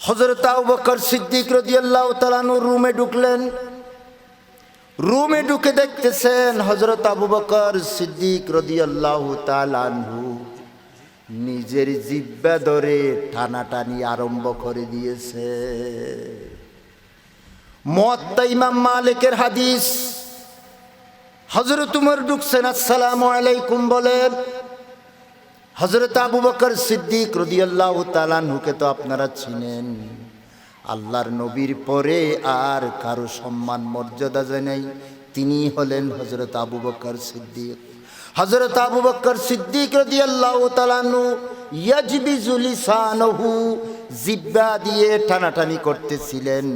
হযরত আবু বকর সিদ্দিক রাদিয়াল্লাহু তাআলা আনহু রুমে ঢুকলেন। রুমে ঢুকে দেখতেছেন হযরত আবু বকর সিদ্দিক রাদিয়াল্লাহু তাআলা আনহু নিজের জিহ্বা ধরে টানাটানি আরম্ভ করে দিয়েছে। মুয়াত্তা ইমাম মালিকের হাদিস, হযরত উমর ঢুকছেন, আসসালামু আলাইকুম বলেন। হযরত আবু বকর সিদ্দিক রাদিয়াল্লাহু তাআলা আনহুকে তো আপনারা চিনেন, আল্লাহর নবীর পরে আর কারো সম্মান মর্যাদা জানাই তিনি হলেন হযরত আবু বকর সিদ্দিক। হযরত আবু বকর সিদ্দিক রাদিয়াল্লাহু তাআলা আনহু ইয়াজবিজু লিসানহু, জিহ্বা দিয়ে টানাটানি করতেছিলেন।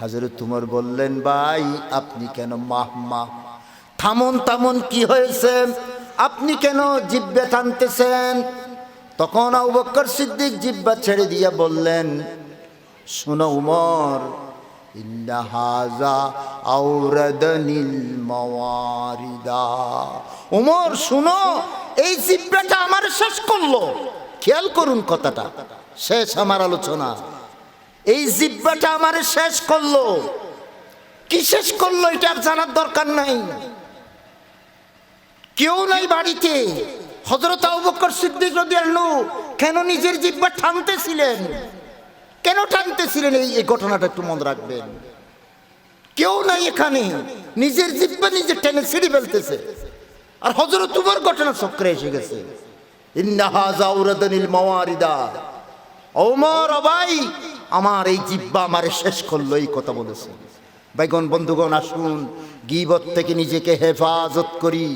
হযরত উমর বললেন, ভাই আপনি কেন মাহমা থামুন থামুন, কি হয়েছে, আপনি কেন জিহ্বা টানতেছেন? তখন আবু বকর সিদ্দিক জিহ্বা ছেড়ে দিয়ে বললেন, শোনো উমর, ইন্না হাযা আওরাদানিল মাওয়ারিদা। উমর শুনো, এই জিহ্বাটা আমার শেষ করলো। খেয়াল করুন কথাটা, শেষ আমার আলোচনা। এই জিহ্বাটা আমার শেষ করলো। কি শেষ করলো এটা আর জানার দরকার নাই। কেউ নাই বাড়িতে। হযরত আবু বকর সিদ্দিক রাদিয়াল্লাহু কেন নিজের জিহ্বা টানতেছিলেন, কেন টানতেছিলেন, এই ঘটনাটা একটু মনে রাখবেন। কেউ নাই এখানে, নিজের জিহ্বা নিজে টেনে ছিঁড়ে ফেলতেছে। আর হযরত উমর ঘটনা চক্রে এসে গেছে। ইন্না হাযা আওরাদানিল মাওয়ারিদা, ওমর ভাই আমার এই জিহ্বা আমারে শেষ করলো, এই কথা বলেছে। ভাইগণ বন্ধুগণ, আসুন গীবত থেকে নিজেকে হেফাজত করি।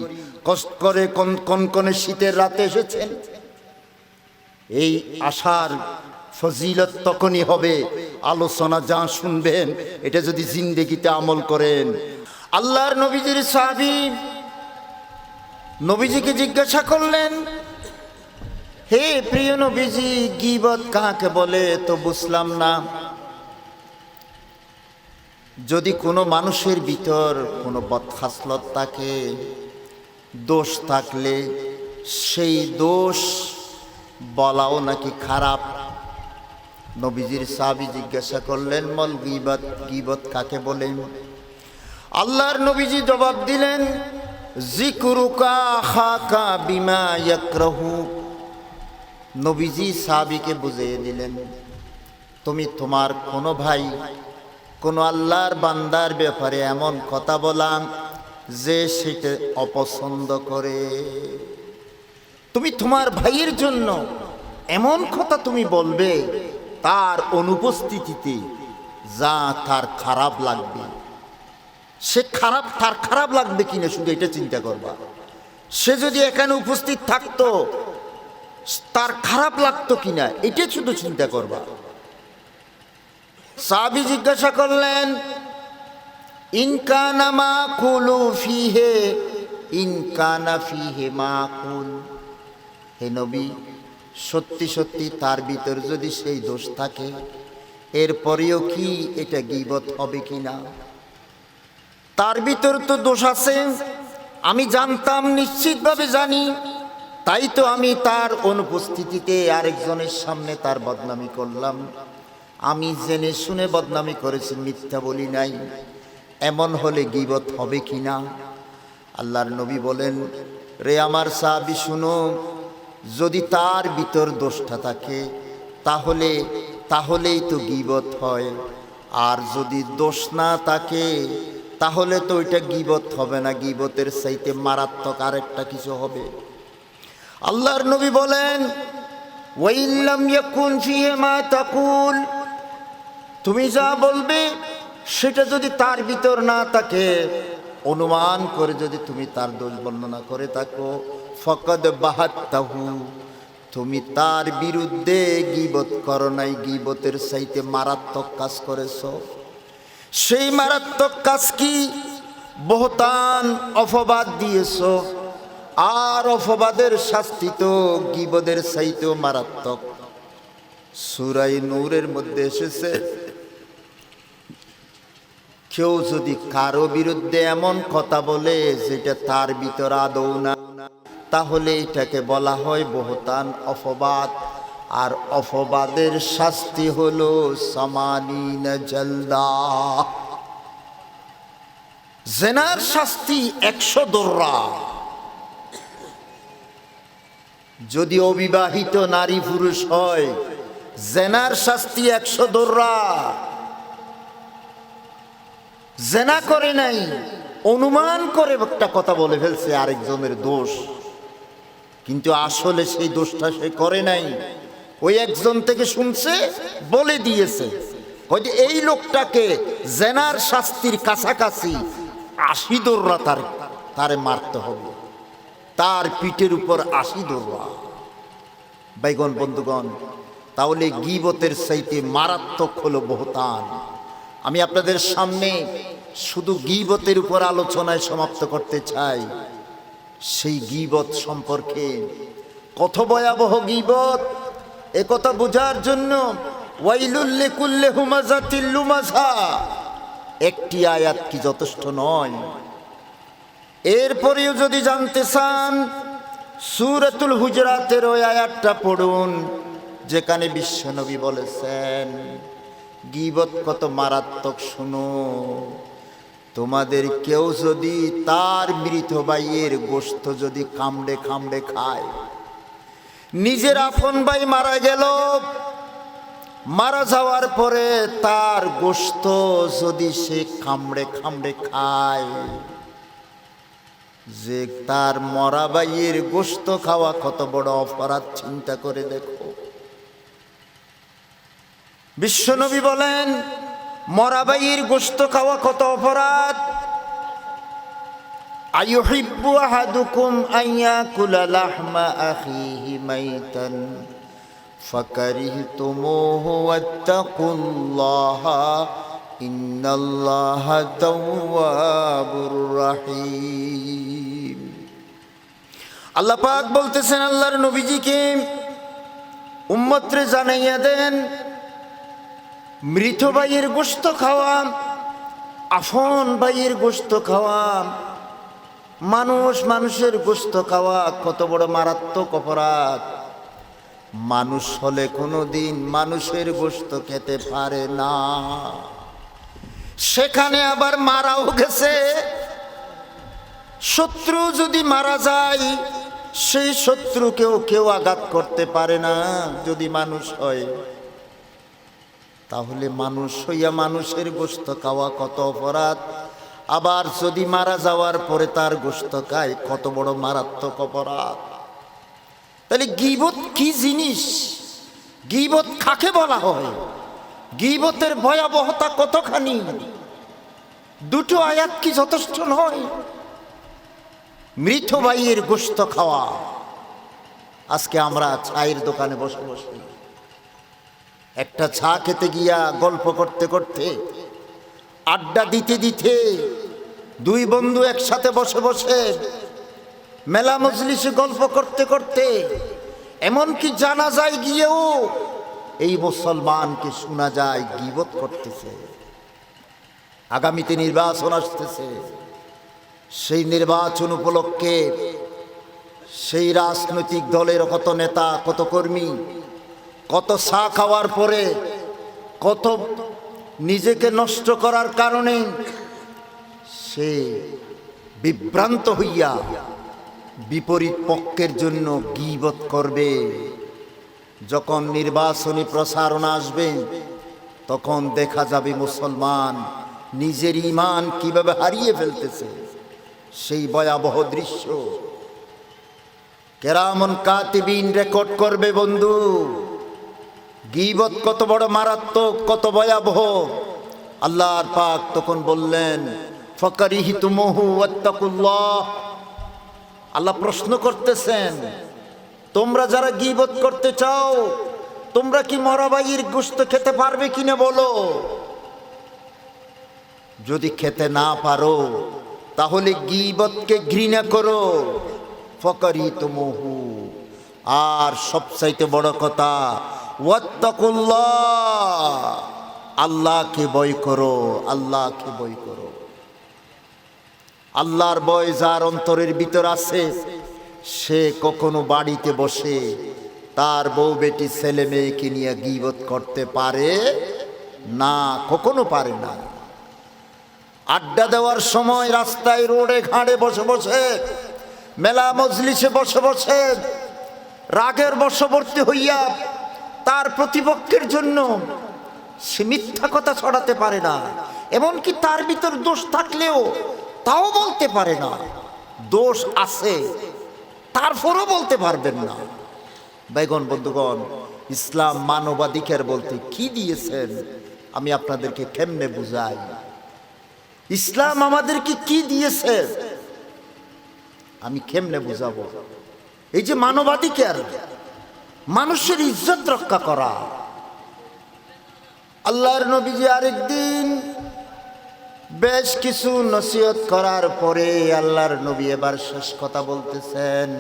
কষ্ট করে কনকনে শীতের রাতে এসেছেন, এই আশার ফজিলত তখনই হবে আলোচনা যা শুনবেন এটা যদি জিন্দেগিতে আমল করেন। আল্লাহর নবীজির সাহাবী নবীজিকে জিজ্ঞাসা করলেন, হে প্রিয় নবীজি, গীবত কাকে বলে তো বুঝলাম না। যদি কোনো মানুষের ভিতর কোনো বদখাসলত থাকে, দোষ থাকলে সেই দোষ বলাও নাকি খারাপ। নবীজির সাহাবী জিজ্ঞাসা করলেন, মল গীবত, গীবত কাকে বলে? আল্লাহর নবীজি জবাব দিলেন, যিকরুকা আখাকা বিমা ইয়াকরাহু। নবীজি সাহাবীকে বুঝিয়ে দিলেন, তুমি তোমার কোনো ভাই, কোনো আল্লাহর বান্দার ব্যাপারে এমন কথা বলা যে সেটা অপছন্দ করে। তুমি তোমার ভাইয়ের জন্য এমন কথা তুমি বলবে তার অনুপস্থিতিতে, যা তার খারাপ লাগবে। সে খারাপ, তার খারাপ লাগবে কিনা শুধু এটা চিন্তা করবা। সে যদি এখানে উপস্থিত থাকতো তার খারাপ লাগতো কিনা এটা শুধু চিন্তা করবা। সাহাবী জিজ্ঞাসা করলেন, ইনকানা মাকুলু ফিহে, ইনকানা ফিহে মাকুল। হে নবী, সত্যি সত্যি তার ভিতর যদি সেই দোষ থাকে, এরপরেও কি এটা গীবত হবে কিনা? তার ভিতর তো দোষ আছে, আমি জানতাম, নিশ্চিতভাবে জানি, তাই তো আমি তার অনুপস্থিতিতে আরেকজনের সামনে তার বদনামি করলাম। আমি জেনে শুনে বদনামি করেছি, মিথ্যা বলি নাই। এমন হলে গীবত হবে কিনা? আল্লাহর নবী বলেন, রে আমার সাহাবী শুনো, যদি তার ভিতর দোষটা থাকে তাহলেই তো গীবত হয়। আর যদি দোষ না থাকে তাহলে তো ওইটা গীবত হবে না, গীবতের চাইতে মারাত্মক আরেকটা কিছু হবে। আল্লাহর নবী বলেন, ওয়াইল্লাম ইয়াকুন ফিহি মা তাকুল, তুমি যা বলবে সেটা যদি তার ভিতর না থাকে, অনুমান করে যদি তুমি তার দোষ বর্ণনা করে থাকো, ফাকাদ বাহাত্তাহু, তুমি তার বিরুদ্ধে গীবত করো নাই, গীবতের চাইতে মারাত্মক কাজ করেছো। সেই মারাত্মক কাজ কি? বহতান, অপবাদ দিয়েছো। আর অপবাদের শাস্তি তো গীবতের চাইতেও মারাত্মক। সূরা নূরের মধ্যে এসেছে, কেউ যদি কারো বিরুদ্ধে এমন কথা বলে যেটা তার ভিতর আদৌ না, তাহলে এটাকে বলা হয় বহতান, অপবাদ। আর অপবাদের শাস্তি হলো সামানিন জলদা। জেনার শাস্তি 100 দোররা। যদি অবিবাহিত নারী পুরুষ হয়, জেনার শাস্তি 100 দোররা। জেনা করে নাই, অনুমান করে একটা কথা বলে ফেলছে আরেকজনের দোষ, কিন্তু আসলে সেই দোষটা সে করে নাই। ওই একজন থেকে শুনছে, বলে দিয়েছে এই লোকটাকে জেনার শাস্তির কাছাকাছি 80 দোররা তারে মারতে হবে, তার পিঠের উপর 80 দোররা। ভাইগণ বন্ধুগণ, তাহলে গীবতের চাইতে মারাত্মক হলো বহতান। আমি আপনাদের সামনে শুধু গীবতের উপর আলোচনায় সমাপ্ত করতে চাই। সেই গীবত সম্পর্কে, কত ভয়াবহ গীবত, একথা বোঝার জন্য ওয়াইলুল লিকুল্লি হুমাযাতিল লুমাযা একটি আয়াত কি যথেষ্ট নয়? এরপরেও যদি জানতে চান, সূরাতুল হুজরাতের ওই আয়াতটা পড়ুন, যেখানে বিশ্বনবী বলেছেন গীবত কত মারাত্মক। শুনো, তোমাদের কেউ যদি তার মৃত ভাইয়ের গোশত যদি কামড়ে কামড়ে খায়, নিজের আপন ভাই মারা গেল, মারা যাওয়ার পরে তার গোশত যদি সে কামড়ে কামড়ে খায়, যে তার মরা ভাইয়ের গোশত খাওয়া কত বড় অপরাধ, চিন্তা করে দেখো। বিশ্বনবী বলেন মরা ভাইয়ের গোশত খাওয়া কত অপরাধ। আইয়ুহিব্বু আহাদুকুম আইয়াকুলা লাহমা আখিহি মাইতান ফাকারিহতুমুহু ওয়াত্তাকুল্লাহা ইন্নাল্লাহা তাওয়াবুর রাহিম। আল্লাহ পাক বলতেছেন আল্লাহর নবীজিকে, উম্মতরে জানাইয়া দেন, মৃত ভাইয়ের গোশত খাওয়া, আফন ভাইয়ের গোশত খাওয়া, মানুষের গোশত খাওয়া কত বড় মারাত্মক অপরাধ। মানুষ হলে কোনোদিন মানুষের গোশত খেতে পারে না, সেখানে আবার মারাও গেছে। শত্রু যদি মারা যায়, সেই শত্রুকেও কেউ আঘাত করতে পারে না যদি মানুষ হয়। তাহলে মানুষ হইয়া মানুষের গোশত খাওয়া কত অপরাধ, আবার যদি মারা যাওয়ার পরে তার গোশত খায়, কত বড় মারাত্মক অপরাধ। তাহলে গীবত কি জিনিস, গীবত কাকে বলা হয়, গীবতের ভয়াবহতা কতখানি, দুটো আয়াত কি যথেষ্ট নয়? মৃত ভাইয়ের গোশত খাওয়া। আজকে আমরা চায়ের দোকানে বসে বসে একটা চা খেতে গিয়া গল্প করতে করতে, আড্ডা দিতে দিতে, দুই বন্ধু একসাথে বসে বসে মেলা মজলিসে গল্প করতে করতে, এমনকি জানাজায় গিয়েও এই মুসলমানকে শোনা যায় গীবত করতেছে। আগামীতে নির্বাচন আসতেছে, সেই নির্বাচন উপলক্ষে সেই রাজনৈতিক দলের কত নেতা, কত কর্মী, কত চা খাওয়ার পরে, কত নিজেকে নষ্ট করার কারণে সে বিভ্রান্ত হইয়া বিপরীত পক্ষের জন্য গীবত করবে। যখন নির্বাচনী প্রচারণা আসবে, তখন দেখা যাবে মুসলমান নিজের ঈমান কিভাবে হারিয়ে ফেলতেছে, সেই ভয়াবহ দৃশ্য কেরামন কাতিবিন রেকর্ড করবে। বন্ধু, গীবত কত বড় মারাত্মক, কত ভয়াবহ। আল্লাহর পাক তখন বললেন ফাকারিহতুমুহু ওয়াত্তাকুল্লাহ। আল্লাহ প্রশ্ন করতেছেন, তোমরা যারা গীবত করতে চাও, তোমরা কি মরা ভাইয়ের গোশত খেতে পারবে কিনা বলো। যদি খেতে না পারো, তাহলে গীবতকে ঘৃণা করো। ফাকারিহতুমুহু, আর সবচাইতে বড় কথা ওয়াত্তাকুল্লাহ, আল্লাহকে ভয় করো, আল্লাহকে ভয় করো। আল্লাহর ভয় যার অন্তরের ভিতর আছে, সে কখনো বাড়িতে বসে তার বউ বেটি ছেলে মেয়েকে নিয়ে গীবত করতে পারে না, কখনো পারে না। আড্ডা দেওয়ার সময় রাস্তায় রোডে ঘাড়ে বসে বসে, মেলা মজলিসে বসে বসে রাগের বশবর্তী হইয়া তার প্রতিপক্ষের জন্য সে মিথ্যা কথা ছড়াতে পারে না। এমনকি তার ভিতর দোষ থাকলেও তাও বলতে পারে না। দোষ আছে তারপরও বলতে পারবেন না। ভাইগণ বন্ধুগণ, ইসলাম মানবাধিকার বলতে কি দিয়েছেন আমি আপনাদেরকে কেমনে বুঝাই। ইসলাম আমাদেরকে কি দিয়েছে আমি কেমনে বুঝাবো। এই যে মানবাধিকার, মানুষের ইজ্জত রক্ষা করা। আল্লাহর নবীজি আরেকদিন বেশ কিছু নসিহত করার পরে আল্লাহর নবী এবার শেষ কথা বলতেছেন,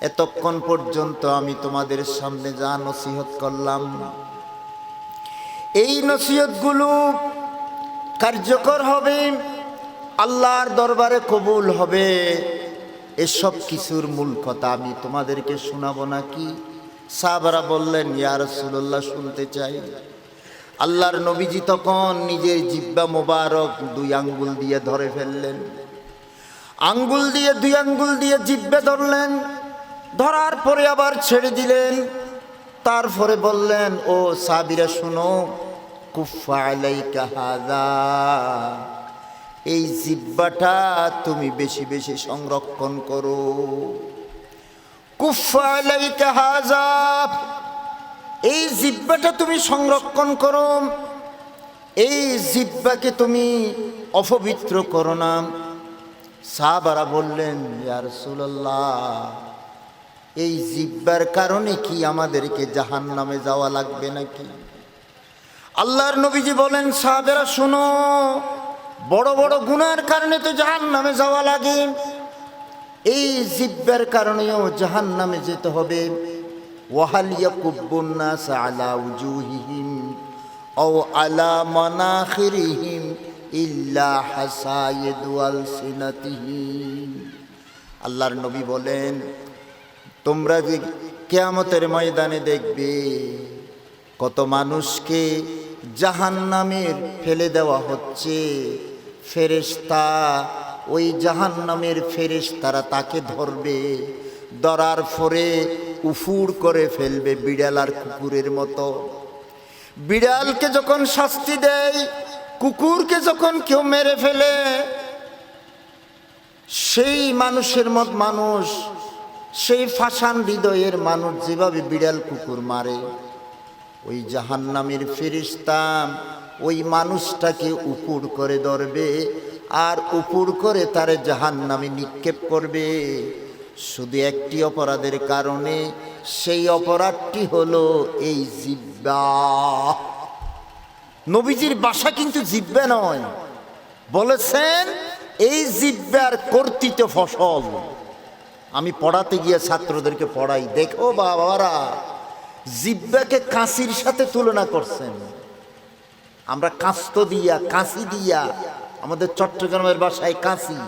এতক্ষণ পর্যন্ত আমি তোমাদের সামনে যা নসিহত করলাম, এই নসিহতগুলো কার্যকর হবে, আল্লাহর দরবারে কবুল হবে। এসব কিছুর মূল কথা আমি তোমাদেরকে শোনাবো নাকি? সাহাবারা বললেন, ইয়া রাসূলুল্লাহ, শুনতে চাই। আল্লাহর নবীজি তখন নিজের জিহ্বা মোবারক 2 আঙ্গুল দিয়ে ধরে ফেললেন। দুই আঙ্গুল দিয়ে জিহ্বা ধরলেন, ধরার পরে আবার ছেড়ে দিলেন। তারপরে বললেন, ও সাহাবীরা শুনো, কুফা আলাইকা হাযা, এই জিহ্বাটা তুমি বেশি বেশি সংরক্ষণ করো। কুফা আলাইকা হাযা, এই জিহ্বাটা তুমি সংরক্ষণ করো, এই জিহ্বাকে তুমি অপবিত্র করো না। সাহাবারা বললেন, ইয়া রাসূলুল্লাহ, এই জিহ্বার কারণে কি আমাদেরকে জাহান্নামে যাওয়া লাগবে নাকি? আল্লাহর নবীজি বলেন, সাহাবারা শুনো, বড় বড় গুনার কারণে তো জাহান্নামে যাওয়া লাগে, এই জিহ্বার কারণেও জাহান্নামে যেতে হবে। ওয়াহাল ইয়াকুব্বুন নাস আলা উজুহিহিম আও আলা মানাখিরিহিম ইল্লা হাসায়েদু আলসিনাতিহিম। আল্লাহর নবী বলেন, তোমরা যে কিয়ামতের ময়দানে দেখবে কত মানুষকে জাহান্নামের ফেলে দেওয়া হচ্ছে, ফেরেশতা, ওই জাহান্নামের ফেরেশতারা তাকে ধরবে, ধরার পরে উফুর করে ফেলবে বিড়াল আর কুকুরের মতো। বিড়ালকে যখন শাস্তি দেয়, কুকুরকে যখন কেউ মেরে ফেলে, সেই মানুষের মত মানুষ, সেই ফাঁসান হৃদয়ের মানুষ যেভাবে বিড়াল কুকুর মারে, ওই জাহান্নামের ফেরেশতা ওই মানুষটাকে উপুড় করে ধরবে আর উপুড় করে তারে জাহান্নামে নিক্ষেপ করবে, শুধু একটি অপরাধের কারণে। সেই অপরাধটি হলো এই জিহ্বা। নবীজির ভাষা কিন্তু জিহ্বা নয়, বলেছেন এই জিহ্বার কর্তৃত ফসল। আমি পড়াতে গিয়ে ছাত্রদেরকে পড়াই, দেখো বাবারা, জিহ্বাকে কাঁচির সাথে তুলনা করছেন। আমরা কাস্ত দিয়া, কাঁচি দিয়া, আমাদের চট্টগ্রামের ভাষায় কাঁচি,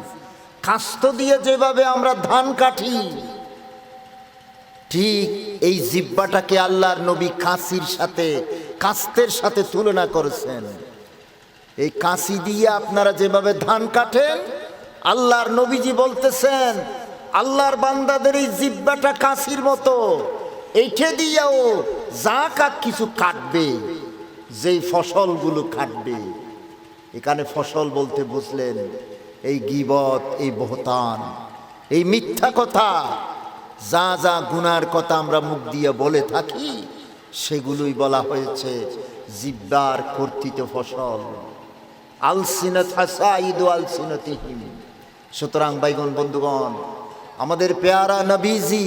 কাস্ত দিয়ে যেভাবে আমরা ধান কাটি, ঠিক এই জিহ্বাটাকে আল্লাহর নবী কাঁচির সাথে, কাস্তের সাথে তুলনা করেছেন। এই কাঁচি দিয়ে আপনারা যেভাবে ধান কাটেন, আল্লাহর নবীজি বলতেছেন আল্লাহর বান্দাদের এই জিহ্বাটা কাঁচির মতো, এইটা দিয়েও যা কিছু কাটবে, যেই ফসলগুলো কাটবে। এখানে ফসল বলতে বুঝলেন এই গীবত, এই বহতান, এই মিথ্যা কথা, যা যা গুনার কথা আমরা মুখ দিয়ে বলে থাকি, সেগুলোই বলা হয়েছে জিহ্বার কর্তৃত ফসল। আলসিনাত হাসাইদু আলসিনাতিহিম। সুতরাং ভাইগণ বন্ধুগণ, আমাদের পেয়ারা নবীজি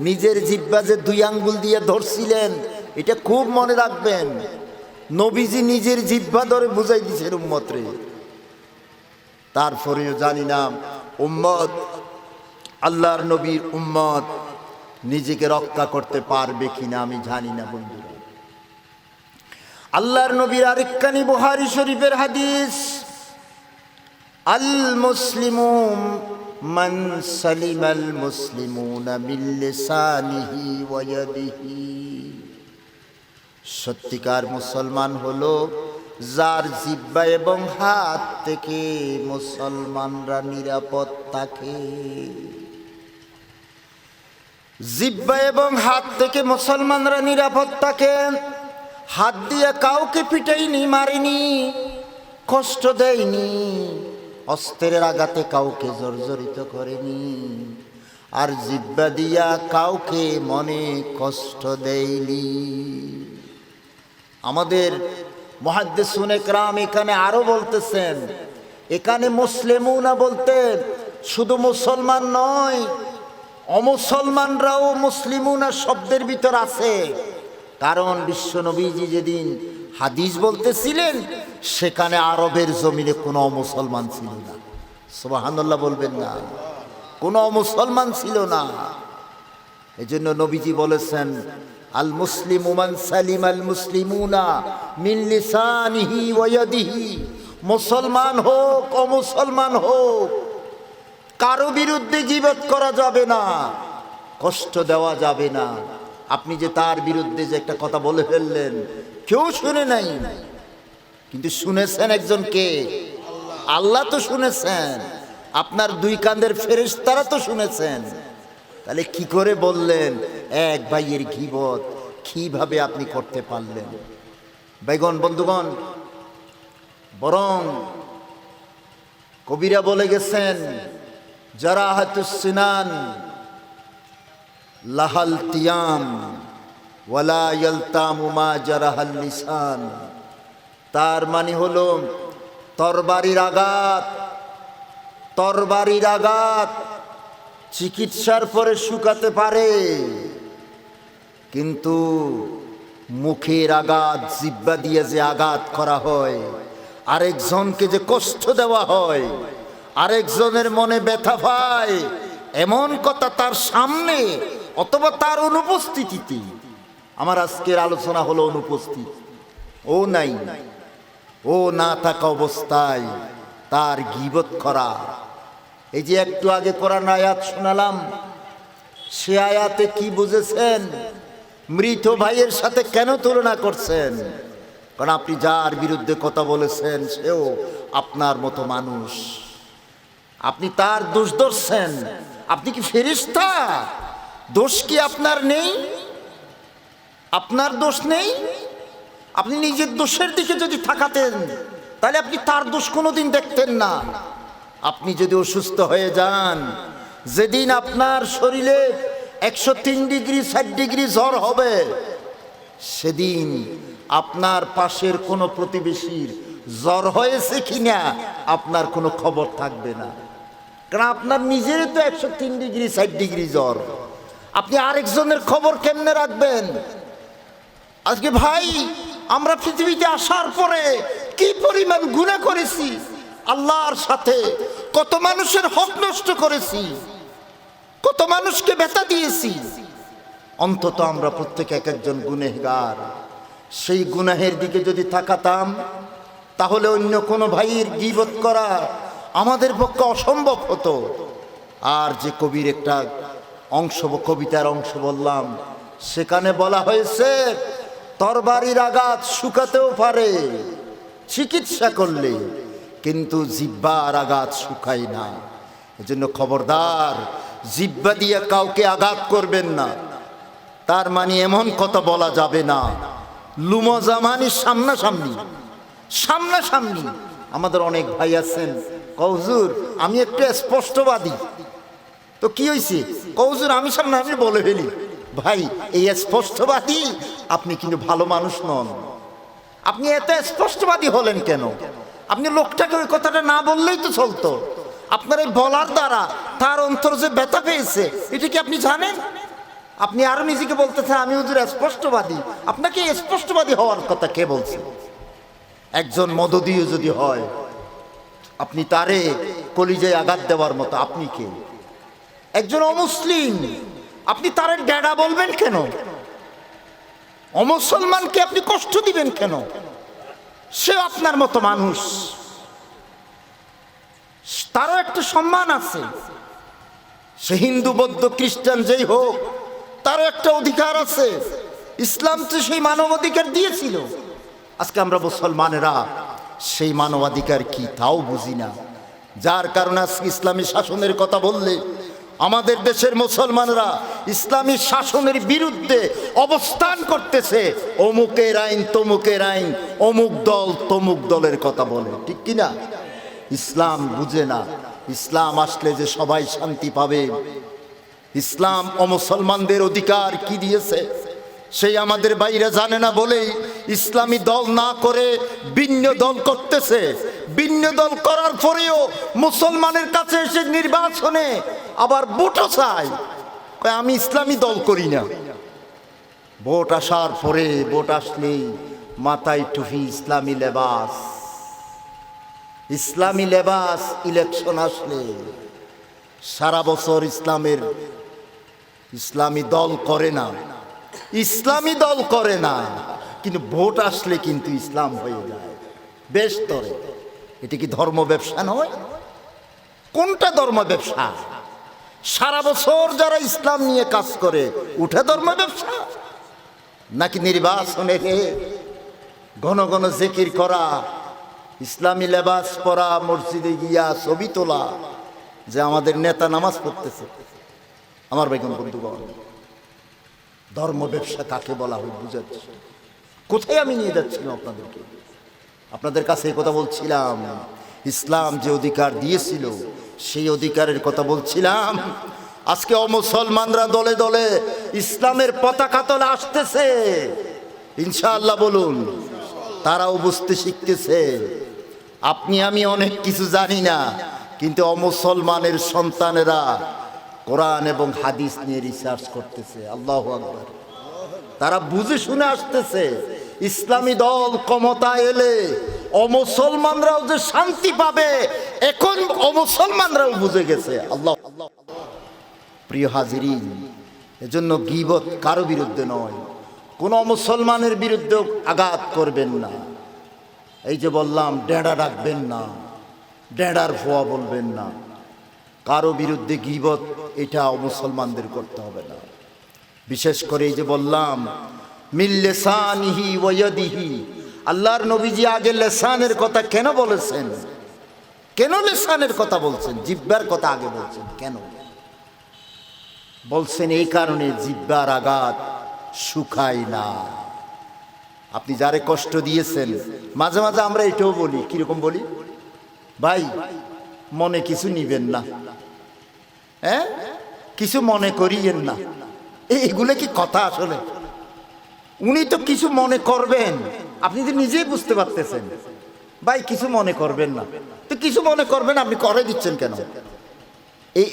নিজের জিহ্বা যে 2 আঙ্গুল দিয়ে ধরছিলেন, এটা খুব মনে রাখবেন। নবীজি নিজের জিহ্বা ধরে বুঝাই দিয়েছেন উম্মতরে। তারপরেও জানি না উম্মত, আল্লাহর নবীর উম্মত নিজেকে রক্ষা করতে পারবে কিনা আমি জানি না বন্ধুরা। আল্লাহর নবীর আরেকখানি বুখারী শরীফের হাদিস, আল মুসলিমু মান সালিমাল মুসলিমুনা মিন লিসানিহি ওয়া ইয়াদিহি। সত্যিকার মুসলমান হলো যার জিহ্বা এবং হাত থেকে মুসলমানরা নিরাপদ থাকে। জিহ্বা এবং হাত থেকে মুসলমানরা নিরাপদ থাকে। হাত দিয়ে কাউকে পিটাইনি, মারিনি, কষ্ট দেয়নি, অস্ত্রের আঘাতে কাউকে জর্জরিত করেনি, আর জিহ্বা দিয়া কাউকে মনে কষ্ট দেয়নি। আমাদের মুহাদ্দিসুনে কেরাম এখানে আরো বলতেছেন, এখানে মুসলিমুনা বলতে শুধু মুসলমান নয়, অমুসলমানরাও মুসলিমুনা শব্দের ভিতর আছে। কারণ বিশ্বনবীজি যেদিন হাদিস বলতেছিলেন সেখানে আরবের জমিনে কোনো অমুসলমান ছিল না। সুবহানাল্লাহ বলবেন না? কোনো অমুসলমান ছিল না। এজন্য নবীজি বলেছেন, আল মুসলিমু মান সালিমাল মুসলিমুনা মিন লিসানিহি ওয়া ইয়াদিহি। মুসলমান হোক অমুসলমান হোক, কারো বিরুদ্ধে গীবত করা যাবে না, কষ্ট দেওয়া যাবে না। আপনি যে তার বিরুদ্ধে যে একটা কথা বলে ফেললেন, কেউ শুনে নাই, কিন্তু শুনেছেন একজনকে, আল্লাহ তো শুনেছেন, আপনার দুই কাঁধের ফেরেশতারা তো শুনেছেন। তাহলে কি করে বললেন এক ভাইয়ের গীবত? কিভাবে আপনি করতে পারলেন? ভাইগণ, বন্ধুগণ, বরং কবিরা বলে গেছেন, জারাহাতুস সিনান লাহাল তিয়াম ওয়ালা ইয়ালতামু মা জারাহাল লিসান। তার মানে হলো তরবারির আঘাত, তরবারির আঘাত চিকিৎসার পরে শুকাতে পারে, কিন্তু মুখের আঘাত, জিহ্বা দিয়ে যে আঘাত করা হয়, আরেকজনকে যে কষ্ট দেওয়া হয়, আরেকজনের মনে ব্যথা পায়, এমন কথা তার সামনে অথবা তার অনুপস্থিতিতে। আমার আজকের আলোচনা হলো অনুপস্থিত, ও নাই, ও না থাকা অবস্থায় তার গীবত করা। এই যে একটু আগে কোরআন আয়াত শোনালাম, সে আয়াতে কি বুঝেছেন? মৃত ভাইয়ের সাথে কেন তুলনা করছেন? কারণ আপনি যার বিরুদ্ধে কথা বলেছেন সেও আপনার মতো মানুষ, আপনি তার দোষ ধরছেন। আপনি কি ফেরেশতা? দোষ কি আপনার নেই? আপনার দোষ নেই? আপনি নিজের দোষের দিকে যদি তাকাতেন তাহলে আপনি তার দোষ কোনোদিন দেখতেন না। আপনি যদি অসুস্থ হয়ে যান, যেদিন আপনার শরীরে 103 ডিগ্রি 60 ডিগ্রি জ্বর হবে, সেদিন আপনার পাশের কোনো প্রতিবেশীর জ্বর হয়েছে কিনা আপনার কোনো খবর থাকবে না। কারণ আপনার নিজেরই তো 103 ডিগ্রি 60 ডিগ্রি জ্বর, আপনি আরেকজনের খবর কেমনে রাখবেন? আজকে ভাই, আমরা পৃথিবীতে আসার পরে কি পরিমাণ গুনাহ করেছি আল্লাহর সাথে, কত মানুষের হক নষ্ট করেছি, কত মানুষকে ব্যথা দিয়েছি। অন্তত আমরা প্রত্যেকে এক একজন গুনেহগার। সেই গুনাহের দিকে যদি তাকাতাম তাহলে অন্য কোনো ভাইয়ের গীবত করা আমাদের পক্ষে অসম্ভব হতো। আর যে কবির একটা অংশ, কবিতার অংশ বললাম, সেখানে বলা হয়েছে তরবারির আঘাত শুকাতেও পারে চিকিৎসা করলে, কিন্তু জিহ্বার আঘাত শুকায় না। এজন্য খবরদার, জিহ্বা দিয়ে কাউকে আঘাত করবেন না। তার মানে এমন কথা বলা যাবে না, লুমজামানি সামনাসামনি, সামনাসামনি। আমাদের অনেক ভাই আছেন, কৌজুর আমি একটু স্পষ্টবাদী, তো কি হয়েছে? কৌজুর আমি সামনাসামনি বলে ফেলি। ভাই, এই স্পষ্টবাদী, আপনি কিন্তু ভালো মানুষ নন। আপনি এত স্পষ্টবাদী হলেন কেন? আপনি লোকটাকে ওই কথাটা না বললেই তো চলতো। আপনার এই বলার দ্বারা তার অন্তর যে ব্যথা পেয়েছে, এটা কি আপনি জানেন? আপনি আরো নিজেকে বলতেছেন আমি হুজুর স্পষ্টবাদী। আপনাকে স্পষ্টবাদী হওয়ার কথা কে বলছে? একজন মদদীয় যদি হয়, আপনি তারে কলিজায় আঘাত দেওয়ার মতো আপনি কে? একজন অমুসলিম, আপনি তারে ড্যাডা বলবেন কেন? অমুসলমানকে আপনি কষ্ট দিবেন কেন? সে আপনার মতো মানুষ, তারও একটা সম্মান আছে। সে হিন্দু বৌদ্ধ খ্রিস্টান যেই হোক, তার একটা অধিকার আছে। ইসলাম তো সেই মানবাধিকার দিয়েছিল। আজকে আমরা মুসলমানেরা সেই মানবাধিকার কি তাও বুঝি না, যার কারণে আজকে ইসলামী শাসনের কথা বললে আমাদের দেশের মুসলমানরা ইসলামী শাসনের বিরুদ্ধে অবস্থান করতেছে। অমুকের আইন তমুকের আইন, অমুক দল তমুক দলের কথা বলে, ঠিক কিনা? ইসলাম বুঝে না ইসলাম আসলে যে সবাই শান্তি পাবে। ইসলাম অমুসলমানদের অধিকার কি দিয়েছে সেই আমাদের বাইরে জানে না বলেই ইসলামী দল না করে ভিন্ন দল করতেছে। ভিন্ন দল করার পরেও মুসলমানের কাছে এসে নির্বাচনে আবার ভোটও চায়, আমি ইসলামী দল করি না। ভোট আসার পরে, ভোট আসলেই মাথায় টুপি, ইসলামী লেবাস, ইসলামী লেবাস। ইলেকশন আসলে সারা বছর ইসলামী দল করে না, ইসলামী দল করে না, কিন্তু ভোট আসলে কিন্তু ইসলাম হয়ে যায় বেশ তরে। এটা কি ধর্ম ব্যবসা নয়? কোনটা ধর্ম ব্যবসা? সারা বছর যারা ইসলাম নিয়ে কাজ করে উঠে ধর্ম ব্যবসা, নাকি নির্বাচনে ঘন ঘন জিকির করা, ইসলামী লেবাস পরা, মসজিদে গিয়া ছবি তোলা যে আমাদের নেতা নামাজ পড়তেছে? আমার বেগম বন্ধুগণ, ধর্ম ব্যবসা কাকে বলা হয় বুঝাচ্ছি। কোথায় আমি নিয়ে যাচ্ছিলাম আপনাদেরকে? আপনাদের কাছে এই কথা বলছিলাম, ইসলাম যে অধিকার দিয়েছিল সেই অধিকারের কথা বলছিলাম। আজকে অমুসলমানরা দলে দলে ইসলামের পতাকা তলে আসতেছে, ইনশাআল্লাহ বলুন। তারাও বুঝতে শিখতেছে আপনি আমি অনেক কিছু জানি না, কিন্তু অমুসলমানের সন্তানেরা কোরআন এবং হাদিস নিয়ে রিসার্চ করতেছে। আল্লাহু আকবার। তারা বুঝে শুনে আসতেছে ইসলামী দল ক্ষমতায় এলে অমুসলমানরাও যে শান্তি পাবে, এখন অমুসলমানরাও বুঝে গেছে। আল্লাহ। প্রিয় হাজিরিন, এজন্য গীবত কারো বিরুদ্ধে নয়, কোন মুসলমানের বিরুদ্ধে আঘাত করবেন না। এই যে বললাম, ডেঁড়া ডাকবেন না, ডেঁড়ার ফোয়া বলবেন না, কারো বিরুদ্ধে গীবত এটা মুসলমানদের করতে হবে না। বিশেষ করে এই যে বললাম মিল লিসানিহি ওয়া ইয়াদিহি, আল্লাহর নবীজি আগে লিসানের কথা কেন বলেছেন? কেন লিসানের কথা বলছেন? জিহ্বার কথা আগে বলছেন কেন? বলছেন এই কারণে, জিহ্বার আঘাত শুকায় না। আপনি যারে কষ্ট দিয়েছেন, মাঝে মাঝে আমরা এটাও বলি, কিরকম বলি, ভাই মনে কিছু নিবেন না, হ্যাঁ কিছু মনে করিয়েন না। এইগুলো কি কথা? আসলে উনি তো কিছু মনে করবেন, আপনি তো নিজেই বুঝতে পারতেছেন। ভাই কিছু মনে করবেন না, তো কিছু মনে করবেন, আপনি করে দিচ্ছেন কেন?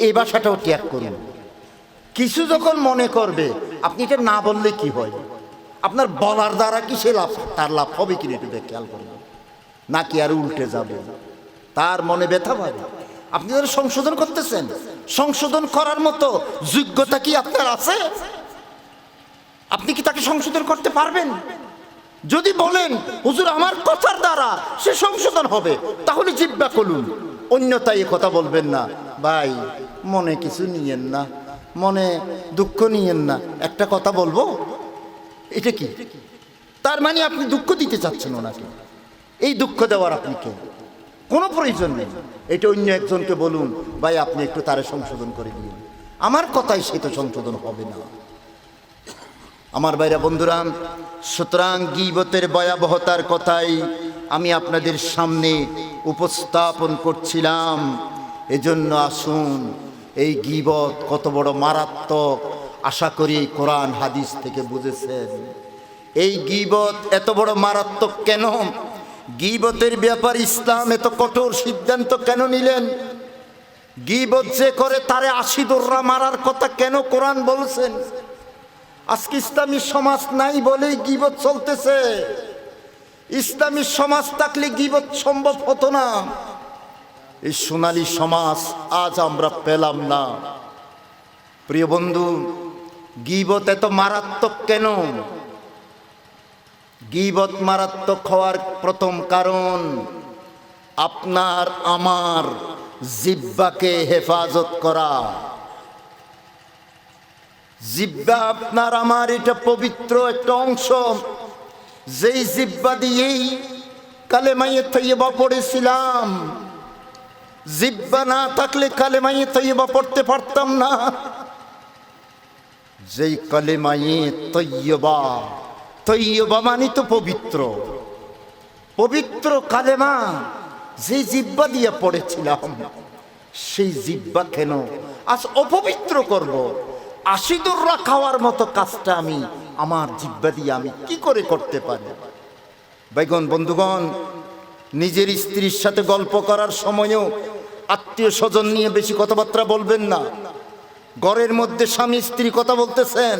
এই ভাষাটাও ত্যাগ করুন। কিছু যখন মনে করবে, আপনি এটা না বললে কি হয়? আপনার বলার দ্বারা কি সে লাভ, তার লাভ হবে কিনা একটু খেয়াল করবেন, নাকি আর উল্টে যাবে, তার মনে ব্যথা পাবে। আপনি যারা সংশোধন করতেছেন, সংশোধন করার মতো যোগ্যতা কি আপনার আছে? আপনি কি তাকে সংশোধন করতে পারবেন? যদি বলেন হুজুর আমার কথার দ্বারা সে সংশোধন হবে, তাহলে জিহ্বা খুলুন, অন্যথায় কথা বলবেন না। ভাই মনে কিছু নিয়েন না, মনে দুঃখ নিয়েন না, একটা কথা বলবো। এটা কি? তার মানে আপনি দুঃখ দিতে চাচ্ছেন ওনাকে। এই দুঃখ দেওয়ার আপনি কে? কোনো প্রয়োজন নেই। এটা অন্য একজনকে বলুন, ভাই আপনি একটু তারে সংশোধন করে দিন, আমার কথাই সে তো সংশোধন হবে না। আমার ভাইরা বন্ধুরা, সুতরাং গীবতের ভয়াবহতার কথাই আমি আপনাদের সামনে উপস্থাপন করছিলাম। এজন্য আসুন, এই গীবত কত বড় মারাত্মক আশা করি কোরআন হাদিস থেকে বুঝেছেন। এই গীবত এত বড় মারাত্মক কেন? গীবতের ব্যাপার ইসলাম এত কঠোর সিদ্ধান্ত কেন নিলেন? গীবত যে করে তারে ৮০ দোররা মারার কথা কেন কোরআন বলছেন? আজকে ইসলামী সমাজ নাই বলেই গীবত চলতেছে। ইসলামী সমাজ থাকলে গীবত সম্ভব হতো না। এই সোনালী সমাজ আজ আমরা পেলাম না। প্রিয় বন্ধু, গীবত এত মারাত্মক কেন? গীবত মারাত্মক হওয়ার প্রথম কারণ, আপনার আমার জিহ্বাকে হেফাজত করা, জিহ্বা আপনার আমার এটা পবিত্র একটা অংশ, যেই জিহ্বা দিয়েই কালেমায়ে তৈয়বা পড়েছিলাম। জিহ্বা না থাকলে কালেমায়ে তৈয়বা পড়তে পারতাম না। যেই কালেমায়ে তৈয়বা, তৈয়বা মানে তো পবিত্র, পবিত্র কালেমা যে জিহ্বা দিয়ে পড়েছিলাম, সেই জিহ্বা কেন আজ অপবিত্র করব? আশিদুররা খাওয়ার মতো কাজটা আমি আমার জিহ্বা দিয়ে আমি কি করে করতে পারি? ভাইগণ বন্ধুগণ, নিজের স্ত্রীর সাথে গল্প করার সময়ও আত্মীয় স্বজন নিয়ে বেশি কথাবার্তা বলবেন না। ঘরের মধ্যে স্বামী স্ত্রী কথা বলতেছেন,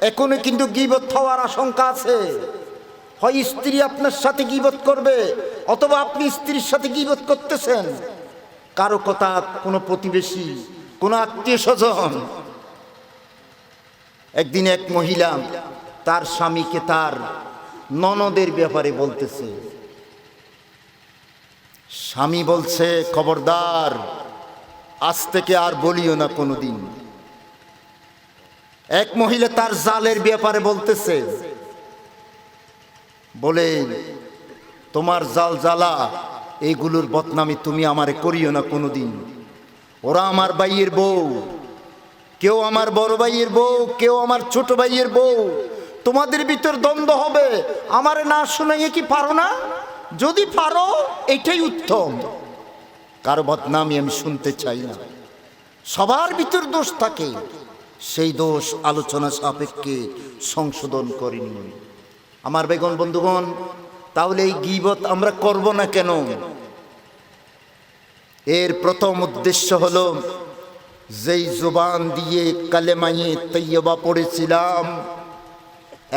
এখনো কিন্তু গীবত হওয়ার আশঙ্কা আছে। হয় স্ত্রী আপনার সাথে গীবত করবে, অথবা আপনি স্ত্রীর সাথে গীবত করতেছেন। কারো কথা কোনো প্রতিবেশী, কোনো আত্মীয় স্বজন। একদিন এক মহিলা তার স্বামীকে তার ননদের ব্যাপারে বলতেছে। স্বামী বলছে, খবরদার, আজ থেকে আর বলিও না কোনোদিন। এক মহিলা তার জালের ব্যাপারে বলতেছে, বলে তোমার জাল জ্বালা এইগুলোর বদনামি তুমি আমারে করিও না কোনোদিন। ওরা আমার ভাইয়ের বউ, কেউ আমার বড় ভাইয়ের বউ, কেউ আমার ছোট ভাইয়ের বউ। তোমাদের ভিতর দ্বন্দ্ব হবে, আমারে না শুনাইয়ে কি পারো না? যদি পারো এটাই উত্তম। কারো বদনামি আমি শুনতে চাই না। সবার ভিতর দোষ থাকে, সেই দোষ আলোচনা সাপেক্ষে সংশোধন করিনি। আমার বেগন বন্ধুগণ, তাহলে এই গীবত আমরা করব না কেন? এর প্রথম উদ্দেশ্য হলো, যেই জুবান দিয়ে কালেমায়ে তৈয়বা পড়েছিলাম,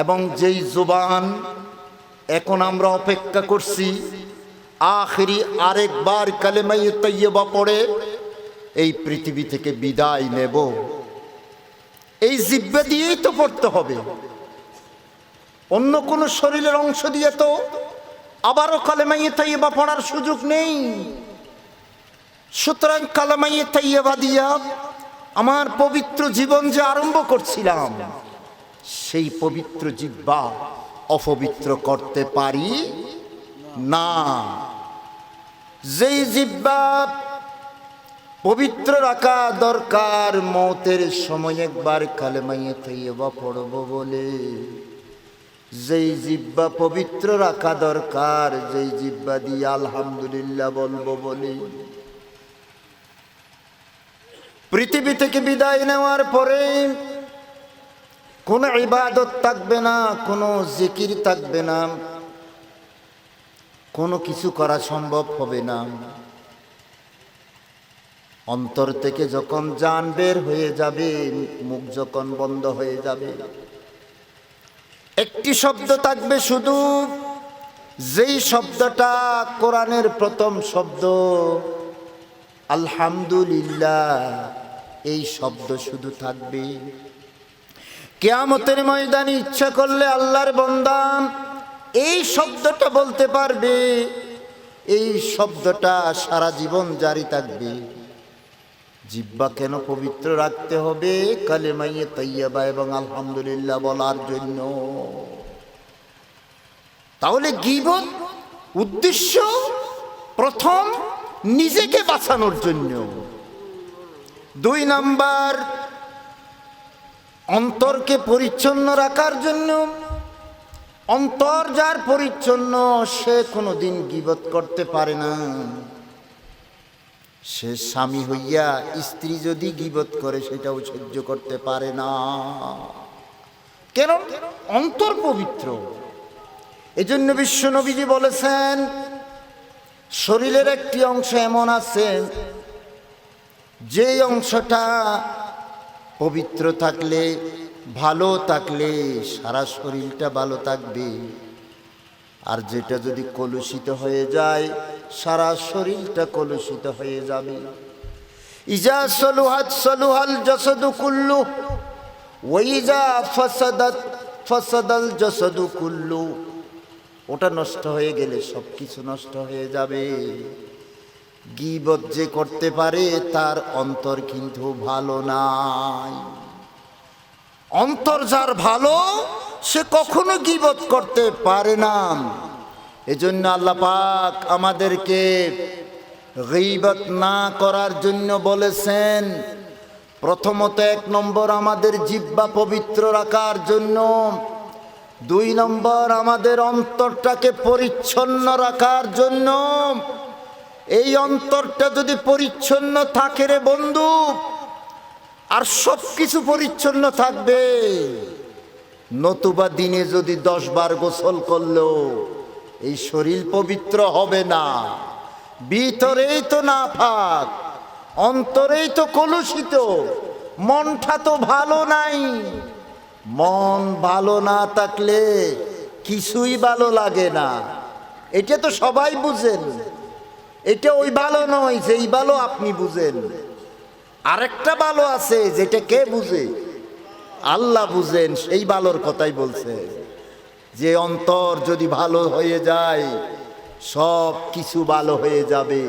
এবং যেই জুবান এখন আমরা অপেক্ষা করছি আখেরি আরেকবার কালেমায়ে তৈয়বা পড়ে এই পৃথিবী থেকে বিদায় নেব, এই জিহ্বা দিয়েই তো পড়তে হবে। অন্য কোনো শরীরের অংশ দিয়ে তো আবারও কালেমায়ে তৈয়বা পড়ার সুযোগ নেই। সুতরাং কালেমায়ে তৈয়বা দিয়া আমার পবিত্র জীবন যে আরম্ভ করছিলাম, সেই পবিত্র জিহ্বা অপবিত্র করতে পারি না। যেই জিহ্বা পবিত্র রাখা দরকার, মৌতের সময় একবার কালেমায়ে তৈয়বা পড়ব বলে। যেই জিহ্বা পবিত্র রাখা দরকার, যেই জিহ্বা দিয়ে আলহামদুলিল্লাহ বলবো বলে। পৃথিবী থেকে বিদায় নেওয়ার পরে কোনো ইবাদত থাকবে না, কোনো জিকির থাকবে না, কোনো কিছু করা সম্ভব হবে না। অন্তর থেকে যখন জান বের হয়ে যাবে, মুখ যখন বন্ধ হয়ে যাবে, একটি শব্দ থাকবে শুধু, যেই শব্দটা কোরআনের প্রথম শব্দ আলহামদুলিল্লাহ। এই শব্দ শুধু থাকবে। কিয়ামতের ময়দানে ইচ্ছা করলে আল্লাহর বান্দা এই শব্দটা বলতে পারবে। এই শব্দটা সারা জীবন জারি থাকবে। জিহ্বা কেন পবিত্র রাখতে হবে? কালেমায়ে তৈয়বা এবং আলহামদুলিল্লাহ বলার জন্য। তাহলে গীবত উদ্দেশ্য প্রথম নিজেকে বাঁচানোর জন্য, 2 নাম্বার অন্তরকে পরিচ্ছন্ন রাখার জন্য। অন্তর যার পরিচ্ছন্ন, সে কোনোদিন গীবত করতে পারে না। সে স্বামী হইয়া স্ত্রী যদি গীবত করে, সেটাও সহ্য করতে পারে না। কেন? অন্তর পবিত্র। এজন্য বিশ্ব নবীজি বলেছেন, শরীরের একটি অংশ এমন আছে, যে অংশটা পবিত্র থাকলে, ভালো থাকলে সারা শরীরটা ভালো থাকবে। আর যেটা যদি কলুষিত হয়ে যায়, সারা শরীরটা কলুষিত হয়ে যাবে। ইজা সলুহাত সলুহাল জাসাদু কুল্লু ওয়া ইজা ফাসাদাত ফাসাদাল জাসাদু কুল্লু। ওটা নষ্ট হয়ে গেলে সবকিছু নষ্ট হয়ে যাবে। গীবত যে করতে পারে, তার অন্তর কিন্তু ভালো নাই। অন্তর যার ভালো সে কখনো গীবত করতে পারে না। এজন্য আল্লাহ পাক আমাদেরকে গীবত না করার জন্য বলেছেন। প্রথমত 1 নম্বর আমাদের জিহ্বা পবিত্র রাখার জন্য, 2 নম্বর আমাদের অন্তরটাকে পরিচ্ছন্ন রাখার জন্য। এই অন্তরটা যদি পরিচ্ছন্ন থাকে রে বন্ধু, আর সব কিছু পরিচ্ছন্ন থাকবে। নতুবা দিনে যদি 10 বার গোসল করলেও এই শরীর পবিত্র হবে না। ভিতরেই তো নাপাক, অন্তরেই তো কলুষিত, মনটা তো ভালো নাই। মন ভালো না থাকলে কিছুই ভালো লাগে না। এটা তো সবাই বুঝেন। এটা ওই ভালো নয় যেই ভালো আপনি বুঝেন। আরেকটা ভালো আছে যেটা কে বুঝে? আল্লাহ বুঝেন। সেই ভালোর কথাই বলছে যে অন্তর যদি ভালো হয়ে যায় সব কিছু ভালো হয়ে যাবে।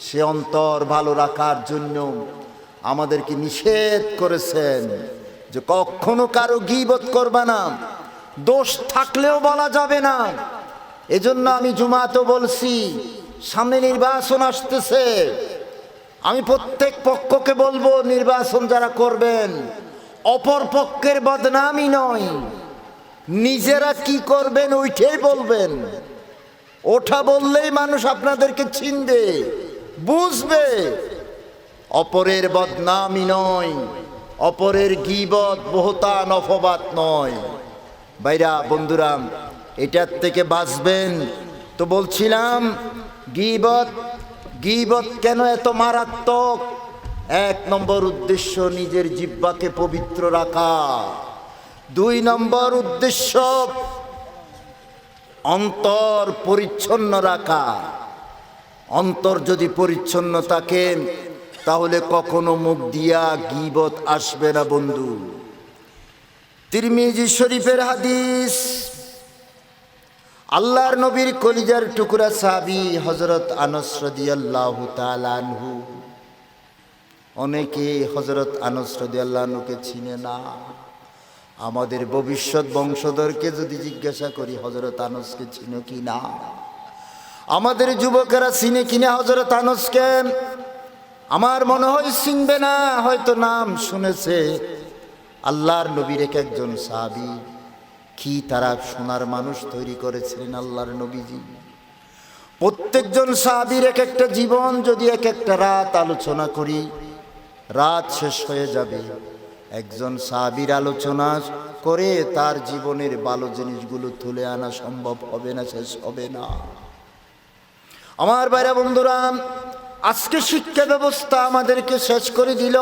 সে অন্তর ভালো রাখার জন্য আমাদেরকে নিষেধ করেছেন যে কখনো কারো গীবত করবে না, দোষ থাকলেও বলা যাবে না। এজন্য আমি জুমাতে বলছি, সামনে নির্বাচন আসতেছে। আমি প্রত্যেক পক্ষকে বলবো, নির্বাচন যারা করবেন অপর পক্ষের বদনামি নয়, নিজেরা কি করবেন ওইটাই বলবেন। ওঠা বললেই মানুষ আপনাদেরকে চিনবে, বুঝবে। অপরের বদনামি নয়, অপরের গীবত বহতান অপবাদ নয়। ভাইরা বন্ধুরা, এটার থেকে বাঁচবেন। তো বলছিলাম গীবত কেন এত মারাত্মক? 1 নম্বর উদ্দেশ্য নিজের জিহ্বাকে পবিত্র রাখা। 2 নম্বর উদ্দেশ্য অন্তর পরিচ্ছন্ন রাখা। অন্তর যদি পরিচ্ছন্ন থাকে তাহলে কখনো মুখ দিয়া গীবত আসবে না বন্ধু। তিরমিজি শরীফের হাদিস, আল্লাহর নবীর কলিজার টুকরা সাহাবী হযরত আনাস রাদিয়াল্লাহু তাআলা আনহু। অনেকে হযরত আনাস রাদিয়াল্লাহু আনহুকে চিনে না। আমাদের ভবিষ্যৎ বংশধরকে যদি জিজ্ঞাসা করি হযরত আনাসকে চিনো কি না, আমাদের যুবকেরা চিনে কিনা হযরত আনাসকে? আমার মনে হয় চিনবে না, হয়তো নাম শুনেছে। আল্লাহর নবীর একজন সাহাবী, কি তারা সোনার মানুষ তৈরি করেছিলেন আল্লাহর নবীজি। প্রত্যেকজন সাহাবীর এক একটা জীবন যদি এক একটা রাত আলোচনা করি, রাত শেষ হয়ে যাবে। একজন সাহাবীর আলোচনা করে তার জীবনের ভালো জিনিসগুলো তুলে আনা সম্ভব হবে না, শেষ হবে না। আমার ভাইরা বন্ধুরা, আজকে শিক্ষা ব্যবস্থা আমাদেরকে শেষ করে দিল।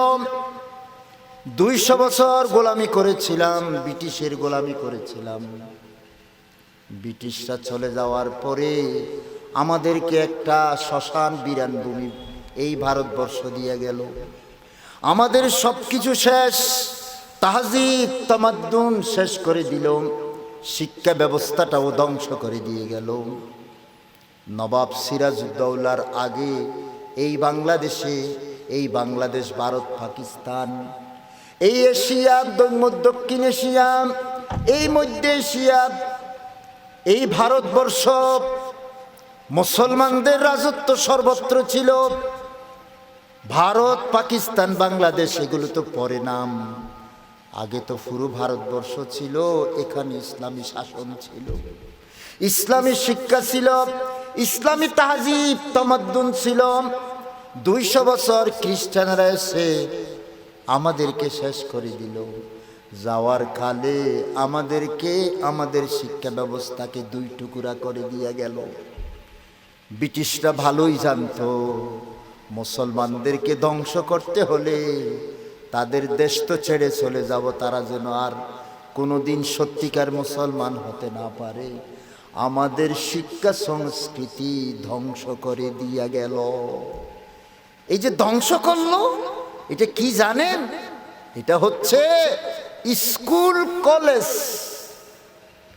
200 বছর গোলামি করেছিলাম, ব্রিটিশের গোলামি করেছিলাম। ব্রিটিশরা চলে যাওয়ার পরে আমাদেরকে একটা শ্মশান বিরান ভূমি এই ভারতবর্ষ দিয়ে গেল। আমাদের সব কিছু শেষ, তাহজিব তামাদ্দুন শেষ করে দিল, শিক্ষা ব্যবস্থাটাও ধ্বংস করে দিয়ে গেল। নবাব সিরাজউদ্দৌলার আগে এই বাংলাদেশে, এই বাংলাদেশ, ভারত, পাকিস্তান, এই এশিয়া, দক্ষিণ এশিয়া, এই মধ্য এশিয়া, এই ভারতবর্ষ মুসলমানদের রাজত্ব সর্বত্র ছিল। ভারত, পাকিস্তান, বাংলাদেশ এগুলো তো পরে নাম। আগে তো পুরো ভারতবর্ষ ছিল, এখানে ইসলামী শাসন ছিল, ইসলামী শিক্ষা ছিল, ইসলামী তাহজিব তামাদ্দুন ছিল। 200 বছর খ্রিস্টানরা এসে আমাদেরকে শেষ করে দিল। যাওয়ার কালে আমাদেরকে, আমাদের শিক্ষা ব্যবস্থাকে 2 টুকরা করে দিয়ে গেল। ব্রিটিশরা ভালোই জানতো মুসলমানদেরকে ধ্বংস করতে হলে তাদের দেশ তো ছেড়ে চলে যাব, তারা যেন আর কোনোদিন সত্যিকার মুসলমান হতে না পারে। আমাদের শিক্ষা সংস্কৃতি ধ্বংস করে দিয়া গেল। এই যে ধ্বংস করলো, এটা কি জানেন? এটা হচ্ছে স্কুল কলেজ।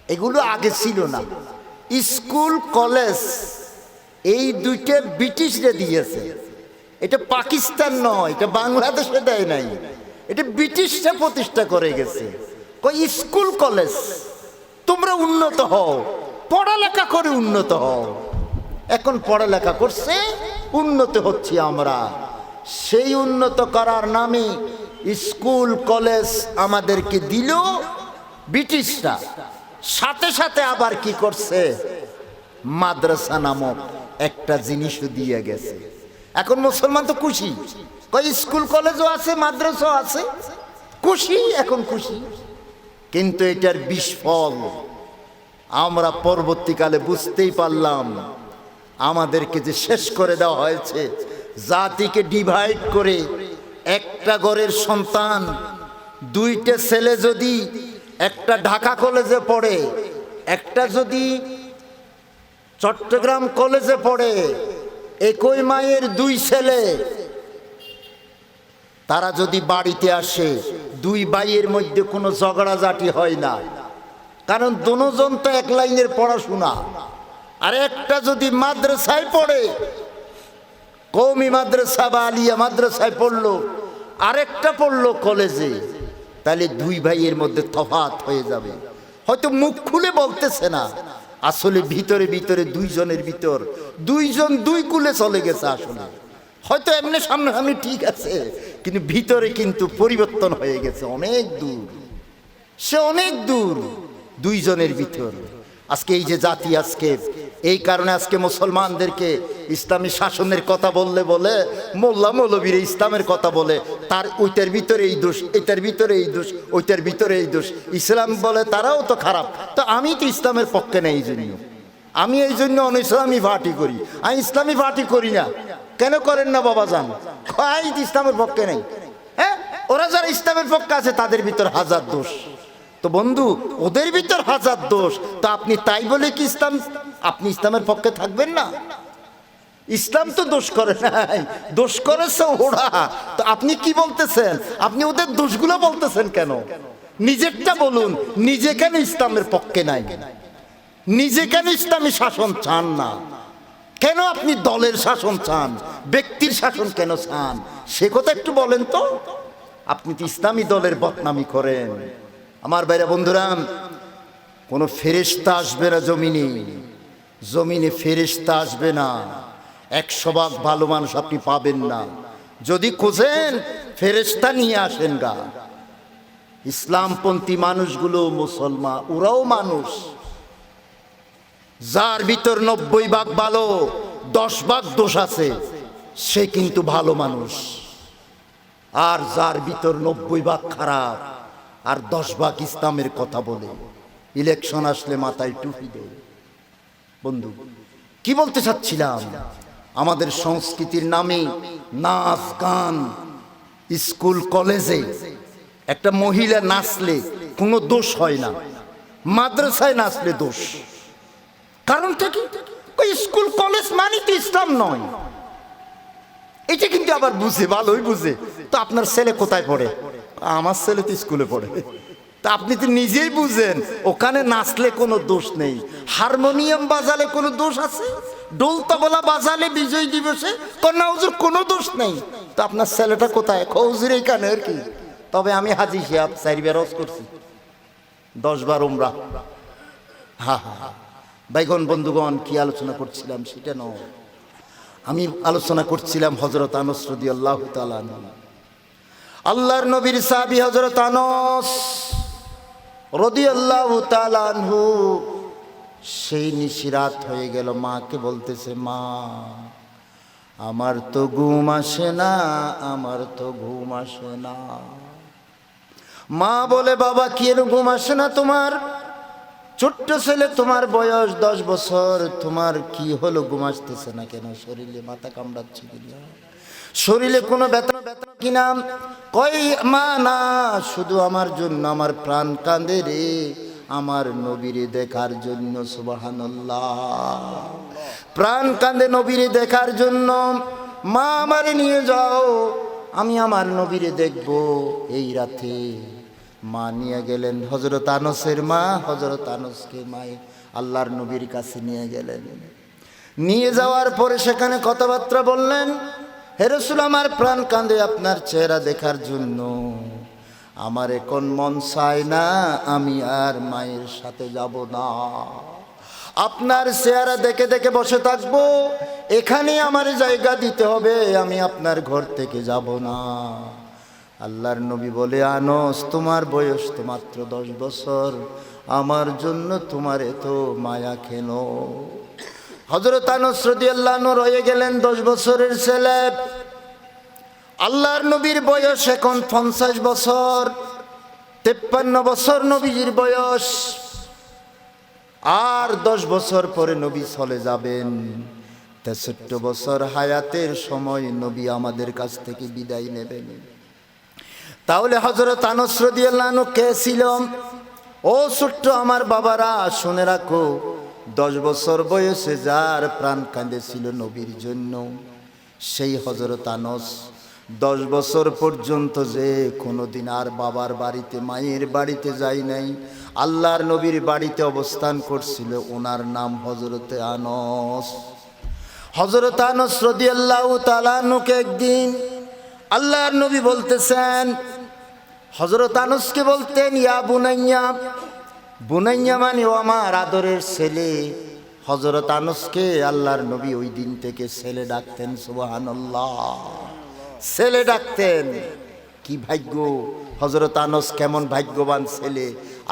এগুলো আগে ছিল না। স্কুল কলেজ এই 2টা ব্রিটিশরা দিয়েছে। এটা পাকিস্তান নয়, এটা বাংলাদেশে দেয় নাই, এটা ব্রিটিশরা প্রতিষ্ঠা করে গেছে। কই স্কুল কলেজ তোমরা উন্নত হও, পড়ালেখা করে উন্নত হও। এখন পড়ালেখা করছে, উন্নত হচ্ছি আমরা। সেই উন্নত করার নামে স্কুল কলেজ আমাদেরকে দিল ব্রিটিশরা। সাথে সাথে আবার কি করছে, মাদ্রাসা নামক একটা জিনিসও দিয়ে গেছে। এখন মুসলমান তো খুশি, কই স্কুল কলেজও আছে, মাদ্রাসাও আছে, খুশি, এখন খুশি। কিন্তু এটার বিস্ফল আমরা পরবর্তীকালে বুঝতেই পারলাম। আমাদেরকে যে শেষ করে দেওয়া হয়েছে, জাতিকে ডিভাইড করে, একটা ঘরের সন্তান দুইটা ছেলে যদি একটা ঢাকা কলেজে পড়ে, একটা যদি চট্টগ্রাম কলেজে পড়ে, একই মায়ের দুই ছেলে, তারা যদি বাড়িতে আসে, দুই ভাইয়ের মধ্যে কোনো ঝগড়াঝাটি হয় না, কারণ দুজন তো এক লাইনের পড়াশোনা। আর একটা যদি মাদ্রাসায় পড়ে, কওমি মাদ্রাসা বা আলিয়া মাদ্রাসায় পড়লো, আরেকটা পড়লো কলেজে, তাহলে দুই ভাইয়ের মধ্যে তফাৎ হয়ে যাবে। হয়তো মুখ খুলে বলতেছে না, আসলে ভিতরে ভিতরে দুইজনের ভিতর দুইজন দুই কুলে চলে গেছে। আসলে হয়তো এমনি সামনাসামনি ঠিক আছে, কিন্তু ভিতরে কিন্তু পরিবর্তন হয়ে গেছে, অনেক দূর, সে অনেক দূর দুইজনের ভিতর। আজকে এই যে জাতি, আজকে এই কারণে আজকে মুসলমানদেরকে ইসলামী শাসনের কথা বললে বলে, মোল্লা মৌলবীর ইসলামের কথা বলে, তার ওইটার ভিতরে এই দোষ, এটার ভিতরে এই দোষ, ওইটার ভিতরে এই দোষ। ইসলাম বলে তারাও তো খারাপ। তো আমি তো ইসলামের পক্ষে নেই, এই জন্য আমি এই জন্য অনইসলামী পার্টি করি। আমি ইসলামী পার্টি করি না। কেন করেন না বাবা যান? ইসলামের পক্ষে নেই। হ্যাঁ, ওরা যারা ইসলামের পক্ষে আছে তাদের ভিতর হাজার দোষ। তো বন্ধু, ওদের ভিতর হাজার দোষ, তো আপনি তাই বলে কি ইসলাম, আপনি ইসলামের পক্ষে থাকবেন না? ইসলাম তো দোষ করে নাই, দোষ করেছে ওরা। তো আপনি কি বলতেছেন? আপনি ওদের দোষগুলো বলতেছেন কেন? নিজেরটা বলুন। নিজে কেন ইসলামের পক্ষে নাই? নিজে কেন ইসলামী শাসন চান না? কেন আপনি দলের শাসন চান, ব্যক্তির শাসন কেন চান? সে কথা একটু বলেন তো। আপনি তো ইসলামী দলের বদনামি করেন। আমার ভাইরা বন্ধুরা, কোনো ফেরেশতা আসবে না জমিনে, জমিনে ফেরেশতা আসবে না। 100 ভাগ ভালো মানুষ আপনি পাবেন না। যদি খোঁজেন ফেরেশতা নিয়ে আসেন গা। ইসলামপন্থী মানুষগুলো মুসলমান, ওরাও মানুষ। যার ভিতর 90 ভাগ ভালো, 10 ভাগ দোষ আছে, সে কিন্তু ভালো মানুষ। আর যার ভিতর 90 ভাগ খারাপ আর 10 ভাগ ইসলামের কথা বলে, ইলেকশন আসলে মাথায় টুপি দেয়। বন্ধু, কি বলতে চাচ্ছিলাম, আমাদের সংস্কৃতির নামে নাচ গান, স্কুল কলেজে একটা মহিলা নাচলে কোনো দোষ হয় না, মাদ্রাসায় নাচলে দোষ। কারণটা কি? ওই স্কুল কলেজ মানে তো ইসলাম নয়। এটা কিন্তু আবার বুঝে, ভালোই বুঝে। তো আপনার ছেলে কোথায় পড়ে? আমার ছেলে তো স্কুলে পড়ে। তা আপনি তো নিজেই বুঝেন ওখানে নাচলে কোনো দোষ নেই। হারমোনিয়াম বাজালে কোনো দোষ আছে? ডোল তবলা বাজালে বিজয় দিবসে কন্যা হুজুর কোনো দোষ নেই। তো আপনার ছেলেটা কোথায়? হুজুর এইখানে আর কি। তবে আমি হাজি সাহেব 4 বার হজ করছি, 10 বার উমরা। হা হা ভাইগণ বন্ধুগণ, কি আলোচনা করছিলাম সেটা নয়। আমি আলোচনা করছিলাম হযরত আনস রাদিয়াল্লাহু তাআলা আনহু, আল্লাহর নবীর সাহাবী হযরত আনস রাদিয়াল্লাহু তাআলা আনহু। সেই নিশিরাত হয়ে গেল, মাকে বলতেছে, মা আমার তো ঘুম আসে না, আমার তো ঘুম আসে না। মা বলে, বাবা কি এর ঘুম আসে না তোমার? ছোট্ট ছেলে, তোমার বয়স 10 বছর, তোমার কি হলো, ঘুম আসতেছে না কেন? শরীরে মাথা কামড়াচ্ছে কিনা, শরীরে কোনো ব্যথা কিনা? কই মা, না, শুধু আমার জন্য আমার প্রাণ কাঁদে রে, আমার নবীরে দেখার জন্য। সুবহানাল্লাহ, প্রাণ কাঁদে নবীরে দেখার জন্য। মা আমারে নিয়ে যাও, আমি আমার নবীরে দেখব এই রাতে। মা নিয়ে গেলেন হযরত আনসের মা, হযরত আনসকে মায়ে আল্লাহর নবীর কাছে নিয়ে গেলেন। নিয়ে যাওয়ার পরে সেখানে কথাবার্তা বললেন। হে রাসূল, আমার প্রাণ কাঁদে আপনার চেহারা দেখার জন্য। আমার এখন মন চায় না আমি আর মায়ের সাথে যাব না, আপনার চেহারা দেখে দেখে বসে থাকবো, এখানে আমার জায়গা দিতে হবে, আমি আপনার ঘর থেকে যাব না। আল্লাহর নবী বলে, আনস তোমার বয়স তো মাত্র 10 বছর, আমার জন্য তোমার এত মায়া কেন? হযরত আনস রাদিয়াল্লাহু আনহু রয়ে গেলেন 10 বছরের ছেলে। আল্লাহর নবীর বয়স এখন 50 বছর, 53 বছর নবীজির বয়স। আর 10 বছর পরে নবী চলে যাবেন। 63 বছর হায়াতের সময় নবী আমাদের কাছ থেকে বিদায় নেবেন। তাহলে হযরত আনস রাদিয়াল্লাহু আনহু কে ছিল? ও ছোট্ট আমার বাবারা, শুনে রাখো, 10 বছর বয়সে যার প্রাণ কাঁদেছিল নবীর জন্য, সেই হযরত আনস 10 বছর পর্যন্ত যে কোনোদিন আর বাবার বাড়িতে, মায়ের বাড়িতে যায় নাই, আল্লাহর নবীর বাড়িতে অবস্থান করছিল, ওনার নাম হযরতে আনস। হযরত আনস রাদিয়াল্লাহু তাআলা আনহুকে একদিন আল্লাহর নবী বলতেছেন, হযরত আনসকে বলতেন, ইয়া বুনাইয়া। বুনাইয়া মানে ও আমার আদরের ছেলে। হযরত আনসকে আল্লাহর নবী ওই দিন থেকে ছেলে ডাকতেন। সুবহানাল্লাহ, ছেলে ডাকতেন। কি ভাগ্য হযরত আনস, কেমন ভাগ্যবান ছেলে।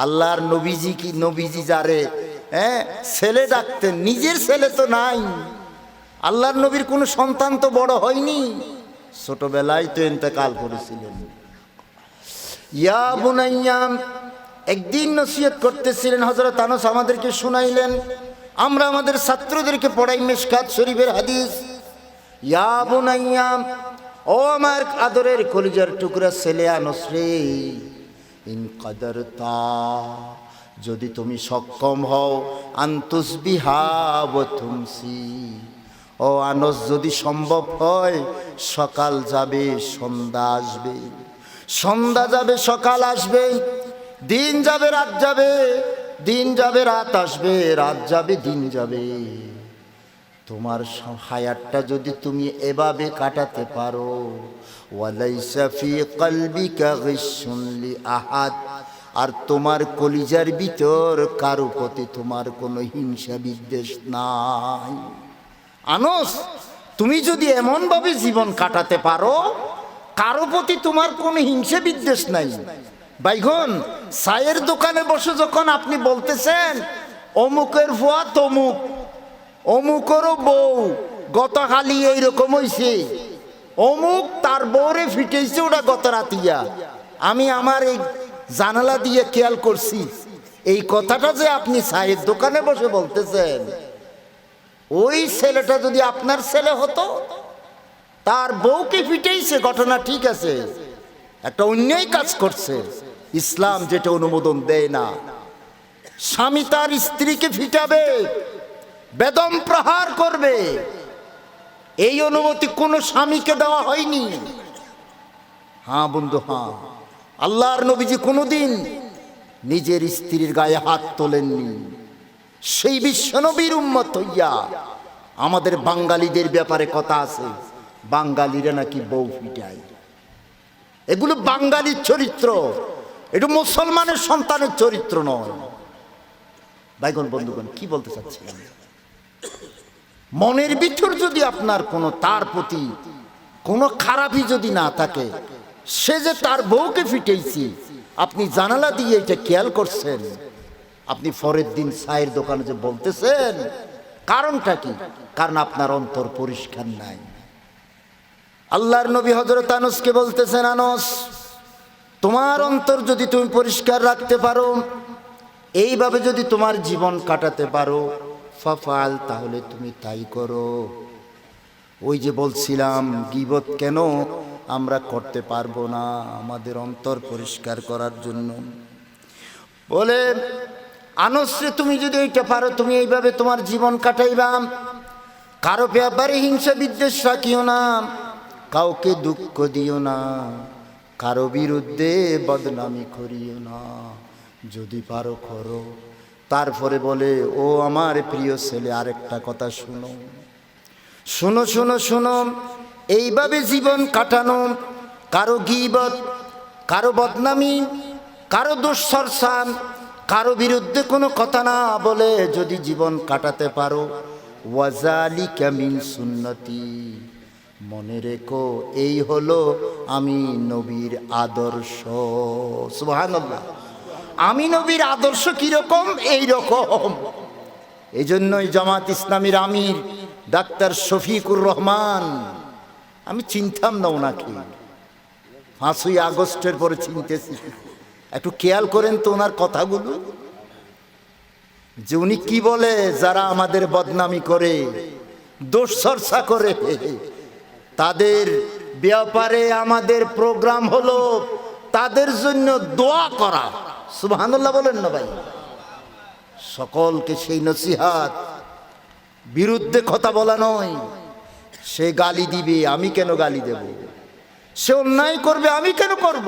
আল্লাহর নবীজি কি, নবীজি যারে ছেলে ডাকতেন, নিজের ছেলে তো নাই, আল্লাহর নবীর কোনো সন্তান তো বড় হয়নি, ছোটবেলায় তো ইন্তেকাল করেছিলেন। ইয়া বুনাইয়া, একদিন নসিহত করতেছিলেন হযরত আনস, আমাদেরকে শুনাইলেন, আমরা আমাদের ছাত্রদেরকে পড়াই মিশকাত শরীফের হাদিস। ইয়া বুনাইয়া, ও আমার আদরের কলিজার টুকরা ছেলে আনস রে, ইন কাদারতা, যদি তুমি সক্ষম হও, আনতুসবিহা ওয়া তুমসি, ও আনস যদি সম্ভব হয়, সকাল যাবে সন্ধ্যা আসবে, সন্ধ্যা যাবে সকাল আসবে, দিন যাবে রাত যাবে, দিন যাবে রাত আসবে, রাত যাবে দিন যাবে, তোমার হায়াতটা যদি তুমি এভাবে কাটাতে পারো, ওয়ালাইসা ফি কলবিকা গিশুন লিআহাদ, আর তোমার কলিজার ভিতর কারো প্রতি তোমার কোনো হিংসা বিদ্বেষ নাই। আনস, তুমি যদি এমনভাবে জীবন কাটাতে পারো, কারো প্রতি তোমার কোনো হিংসা বিদ্বেষ নাই। ভাইগন, চায়ের দোকানে বসে যখন আপনি বলতেছেন অমুকের ফুয়া তমুক, অমুকেরও বউ গতকালি এইরকম হইছে, অমুক তার বউরে ফিটেছে ওটা গত রাতিয়া, আমি আমার এই জানালা দিয়ে খেয়াল করছি, এই কথাটা যে আপনি চায়ের দোকানে বসে বলতেছেন, ওই ছেলেটা যদি আপনার ছেলে হতো, তার বউকে ফিটেছে, ঘটনা ঠিক আছে, একটা অন্যায় কাজ করছে, ইসলাম যেটা অনুমোদন দেয় না। স্বামী তার স্ত্রীকে ফিটাবে, বেদম প্রহার করবে, এই অনুমতি কোনো স্বামীকে দেওয়া হয়নি। হ্যাঁ বন্ধু, হ্যাঁ, আল্লাহর নবীজি কোনোদিন নিজের স্ত্রীর গায়ে হাত তোলেননি। সেই বিশ্বনবীর উম্মত হইয়া আমাদের বাঙালিদের ব্যাপারে কথা আছে, বাঙালিরা নাকি বউ ফিটায়, এগুলো বাঙালির চরিত্র, এটা মুসলমানের সন্তানের চরিত্র নয়। ভাইগণ বন্ধুগণ, কি বলতে চাচ্ছিলাম, মনের ভিতর যদি আপনার কোনো তার প্রতি কোনো খারাপই যদি না থাকে, সে যে তার বউকে ফিটেইছি, আপনি জানালা দিয়ে এটা খেয়াল করছেন, আপনি পরের দিন চায়ের দোকানে যে বলতেছেন, কারণটা কি? কারণ আপনার অন্তর পরিষ্কার নাই। আল্লাহর নবী হযরত আনসকে বলতেছেন, আনস, তোমার অন্তর যদি তুমি পরিষ্কার রাখতে পারো, এইভাবে যদি তোমার জীবন কাটাতে পারো, ফাফাল, তাহলে তুমি তাই করো। ওই যে বলছিলাম, গীবত কেন আমরা করতে পারবো না? আমাদের অন্তর পরিষ্কার করার জন্য। বলে, আনসরে তুমি যদি এইটা পারো, তুমি এইভাবে তোমার জীবন কাটাইবা, কারো ব্যাপারে হিংসা বিদ্বেষ রাখিও না, কাউকে দুঃখ দিও না, কারো বিরুদ্ধে বদনামি করিও না, যদি পারো করো। তারপরে বলে, ও আমার প্রিয় ছেলে, আরেকটা কথা শুনো, শুনো শুনো শুনো, এইভাবে জীবন কাটানো, কারো গীবত, কারো বদনামি, কারো দুঃচর্চা, কারো বিরুদ্ধে কোনো কথা না বলে যদি জীবন কাটাতে পারো, ওয়াজালিকা মিন সুন্নতি, মনে রেখো এই হলো আমি নবীর আদর্শ। সুবহানাল্লাহ। আমি নবীর আদর্শ কিরকম? এই রকম। এই জন্যই জামাত ইসলামীর আমির ডাক্তার শফিকুর রহমান, আমি চিনতাম না ওনাকে, 5ই আগস্টের পরে চিনতেছি। একটু খেয়াল করেন তো ওনার কথাগুলো, যে উনি কি বলে, যারা আমাদের বদনামি করে, দোষ চর্চা করে, তাদের ব্যাপারে আমাদের প্রোগ্রাম হলো তাদের জন্য দোয়া করা। সুবহানাল্লাহ বলেন না ভাই? সকলকে সেই নসিহাত, বিরুদ্ধে কথা বলা নয়। সে গালি দিবে, আমি কেন গালি দেব? সে অন্যায় করবে, আমি কেন করব?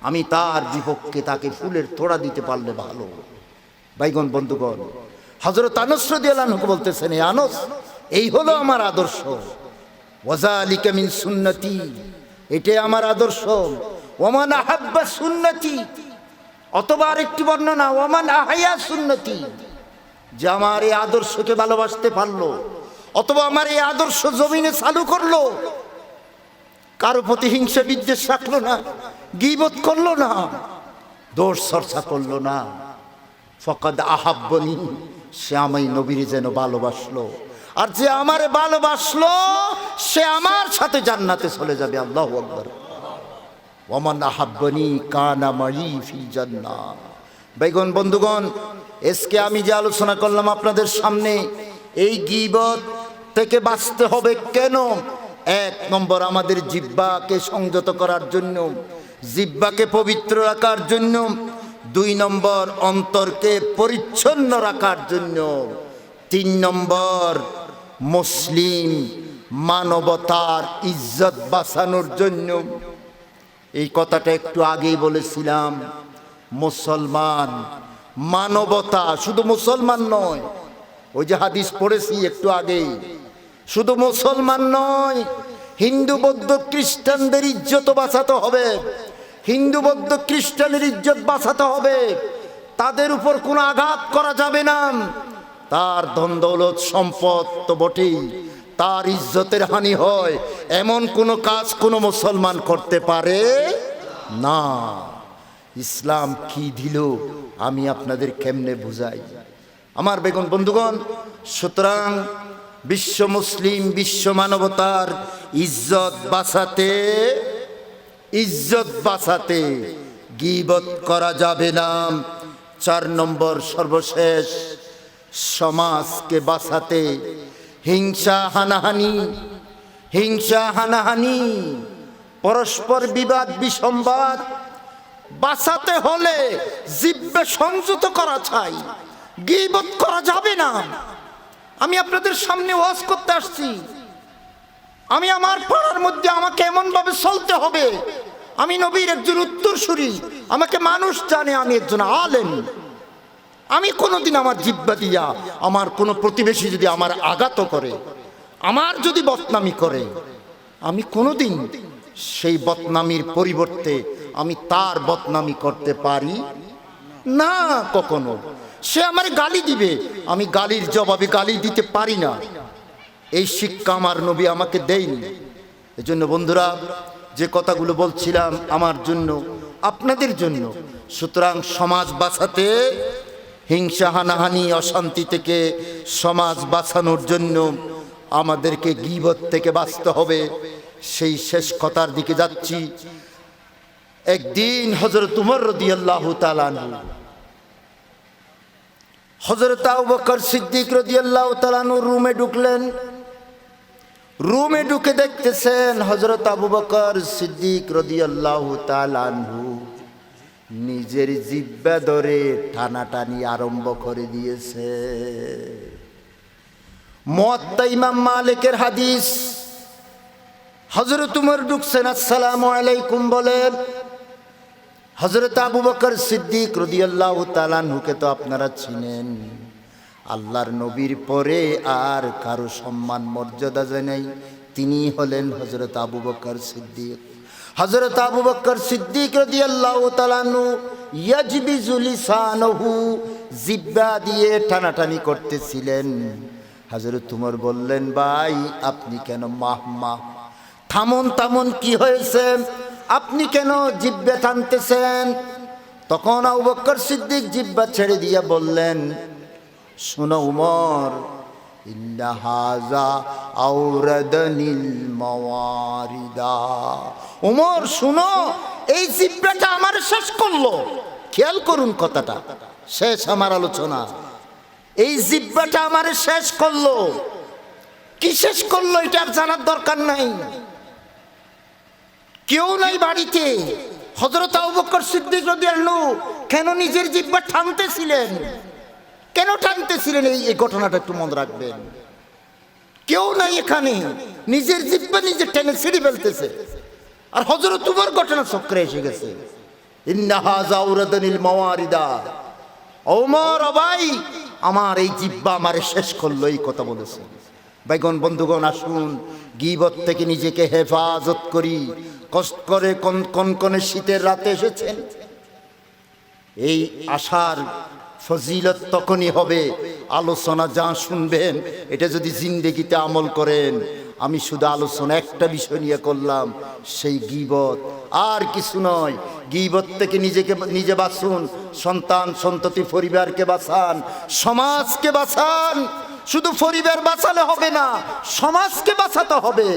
আমি তার বিপক্ষে তাকে ফুলের তোড়া দিতে পারলে ভালো। ভাইগণ বন্ধুগণ, হযরত আনাস রাদিয়াল্লাহু আনহু বলতেছেন, এ আনাস, এই হলো আমার আদর্শ। ওয়াজালিকা মিন সুন্নতি, এটাই আমার আদর্শ। ওমান আহাব্বা সুন্নতি, অথবা আরেকটি বর্ণনা, ওমান আহায়া সুন্নতি, যে আমার এই আদর্শকে ভালোবাসতে পারলো, অথবা আমার এই আদর্শ জমিনে চালু করলো, কারো প্রতি হিংসা বিদ্বেষ রাখলো না, গীবত করলো না, দোষ চর্চা করলো না, ফাকাদ আহাব্বনি, সে আমায় নবীর যেন ভালোবাসলো। আর যে আমারে ভালোবাসলো সে আমার সাথে জান্নাতে চলে যাবে। আল্লাহু আকবার। ওমান আহাব্বনি কানা মাই ফিল জান্নাহ। ভাইগণ বন্ধুগণ, আজকে আমি যে আলোচনা করলাম আপনাদের সামনে, এই গীবত থেকে বাঁচতে হবে কেন? 1 নম্বর, আমাদের জিহ্বাকে সংযত করার জন্য, জিহ্বাকে পবিত্র রাখার জন্য। 2 নম্বর, অন্তরকে পরিচ্ছন্ন রাখার জন্য। 3 নম্বর, মুসলিম মানবতার ইজ্জত বাঁচানোর জন্য। এই কথাটা একটু আগেই বলেছিলাম। মুসলমান, মানবতা, শুধু মুসলমান নয়, ওই যে হাদিস পড়েছি একটু আগেই, শুধু মুসলমান নয়, হিন্দু বৌদ্ধ খ্রিস্টানদের ইজ্জত বাঁচাতে হবে। হিন্দু বৌদ্ধ খ্রিস্টানের ইজ্জত বাঁচাতে হবে। তাদের উপর কোনো আঘাত করা যাবে না। তার ধন দৌলত সম্পদ তো বটেই, তার ইজ্জতের হানি হয় এমন কোনো কাজ কোনো মুসলমান করতে পারে না। ইসলাম কি দিল আমি আপনাদের কেমনে বুঝাই? আমার বেগুন বন্ধুগণ, সুতরাং বিশ্ব মুসলিম, বিশ্ব মানবতার ইজ্জত বাঁচাতে গীবত করা যাবে না। 4 নম্বর, সর্বশেষ, সমাজকে বাঁচাতে হিংসা হানাহানি, পরস্পর বিবাদ বিসম্বাদ বাঁচাতে হলে জিহ্বা সংযত করা চাই, গীবত করা যাবে না। আমি আপনাদের সামনে ওয়াজ করতে আসছি। আমি আমার পাড়ার মধ্যে আমাকে এমন ভাবে চলতে হবে, আমি নবীর একজন উত্তরসূরি, আমাকে মানুষ জানে আমি একজন আলেম। আমি কোনোদিন আমার জিহ্বা দিয়া আমার কোনো প্রতিবেশী যদি আমার আঘাত করে, আমার যদি বদনামি করে, আমি কোনোদিন সেই বদনামির পরিবর্তে আমি তার বদনামি করতে পারি না। কখনো সে আমার গালি দিবে, আমি গালির জবাবে গালি দিতে পারি না। এই শিক্ষা আমার নবী আমাকে দেয়নি। এজন্য বন্ধুরা, যে কথাগুলো বলছিলাম আমার জন্য, আপনাদের জন্য। সুতরাং সমাজ বাঁচাতে, হিংসা হানাহানি অশান্তি থেকে সমাজ বাঁচানোর জন্য আমাদেরকে গীবত থেকে বাঁচতে হবে। সেই শেষ কথার দিকে যাচ্ছি। একদিন হযরত উমর রাদিয়াল্লাহু তাআলা আনহু, হযরত আবু বকর সিদ্দিক রাদিয়াল্লাহু তাআলা আনহু রুমে ঢুকলেন। রুমে ঢুকে দেখতেছেন হযরত আবু বকর সিদ্দিক রাদিয়াল্লাহু তাআলা আনহু নিজের জিহ্বা ধরে টানাটানি আরম্ভ করে দিয়েছে। মুয়াত্তা ইমাম মালিকের হাদিস, হযরত উমর ঢুকছেন, আসসালামু আলাইকুম বলেন। হযরত আবু বকর সিদ্দিক রাদিয়াল্লাহু তাআলা আনহুকে তো আপনারা চিনেন, আল্লাহর নবীর পরে আর কারো সম্মান মর্যাদা জানাই তিনি হলেন হযরত আবু বকর সিদ্দিক। হযরত আবু বকর সিদ্দিক রাদিয়াল্লাহু তাআলা আনহু ইয়াজবিজু লিসানহু, জিহ্বা দিয়ে টানাটানি করতেছিলেন। হযরত উমর বললেন, ভাই আপনি কেন থামুন থামুন, কি হয়েছে, আপনি কেন জিহ্বা টানতেছেন? তখন আবু বকর সিদ্দিক জিহ্বা ছেড়ে দিয়ে বললেন, শোনো উমর, ইন্না হাযা আওরাদানিল মাওয়ারিদা। উমর শুনো, এই জিহ্বাটা আমার শেষ করলো। খেয়াল করুন কথাটা, শেষ আমার আলোচনা। এই জিহ্বাটা আমার শেষ করলো। কি শেষ করলো এটা আর জানার দরকার নাই। কেউ নাই বাড়িতে। হযরত আবু বকর সিদ্দিক রাদিয়াল্লাহু কেন নিজের জিহ্বা টানতেছিলেন? কেন টানতেছিলেন এই ঘটনাটা একটু মনে রাখবেন। কেউ নাই এখানে, নিজের জিহ্বা নিজে টেনে ছিঁড়ে ফেলতেছে। আর হযরত উমর ঘটনা চক্রে এসে গেছে। ইন্না হাযা আওরাদানিল মাওয়ারিদা, ওমর ভাই আমার এই জিহ্বা আমারে শেষ করলো, এই কথা বলেছে। ভাইগণ বন্ধুগণ, আসুন গীবত থেকে নিজেকে হেফাজত করি। কষ্ট করে কনকনে শীতের রাতে এসেছেন। এই আশার ফজিলত তখনই হবে, আলোচনা যা শুনবেন এটা যদি জিন্দেগিতে আমল করেন। আমি শুধু আলোচনা একটা বিষয় নিয়ে করলাম, সেই গীবত, আর কিছু নয়। গীবত থেকে নিজে বাঁচুন, সন্তান সন্ততি পরিবারকে বাঁচান, সমাজকে বাঁচান। শুধু পরিবার বাঁচালে হবে না, সমাজকে বাঁচাতে হবে।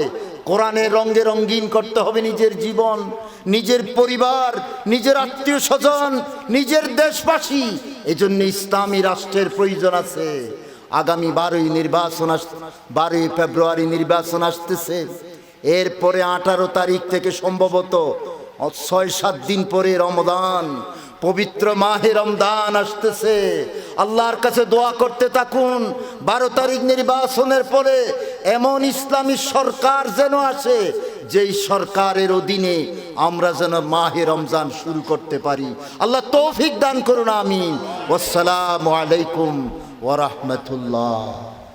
কোরআনের রঙে রঙিন করতে হবে নিজের জীবন, নিজের পরিবার, নিজের আত্মীয় স্বজন, নিজের দেশবাসী। এজন্য ইসলামী রাষ্ট্রের প্রয়োজন আছে। আগামী 12ই ফেব্রুয়ারি নির্বাচন আসতেছে। এরপরে 18 তারিখ থেকে সম্ভবত 6-7 দিন পরে রমজান, পবিত্র মাহে রমজান আসতেছে। আল্লাহর কাছে দোয়া করতে থাকুন, 12 তারিখ নির্বাচনের পরে এমন ইসলামী সরকার যেন আসে, যেই সরকারের অধীনে আমরা যেন মাহে রমজান শুরু করতে পারি। আল্লাহ তৌফিক দান করুন, আমিন। আসসালামু আলাইকুম ওয়া রাহমাতুল্লাহ।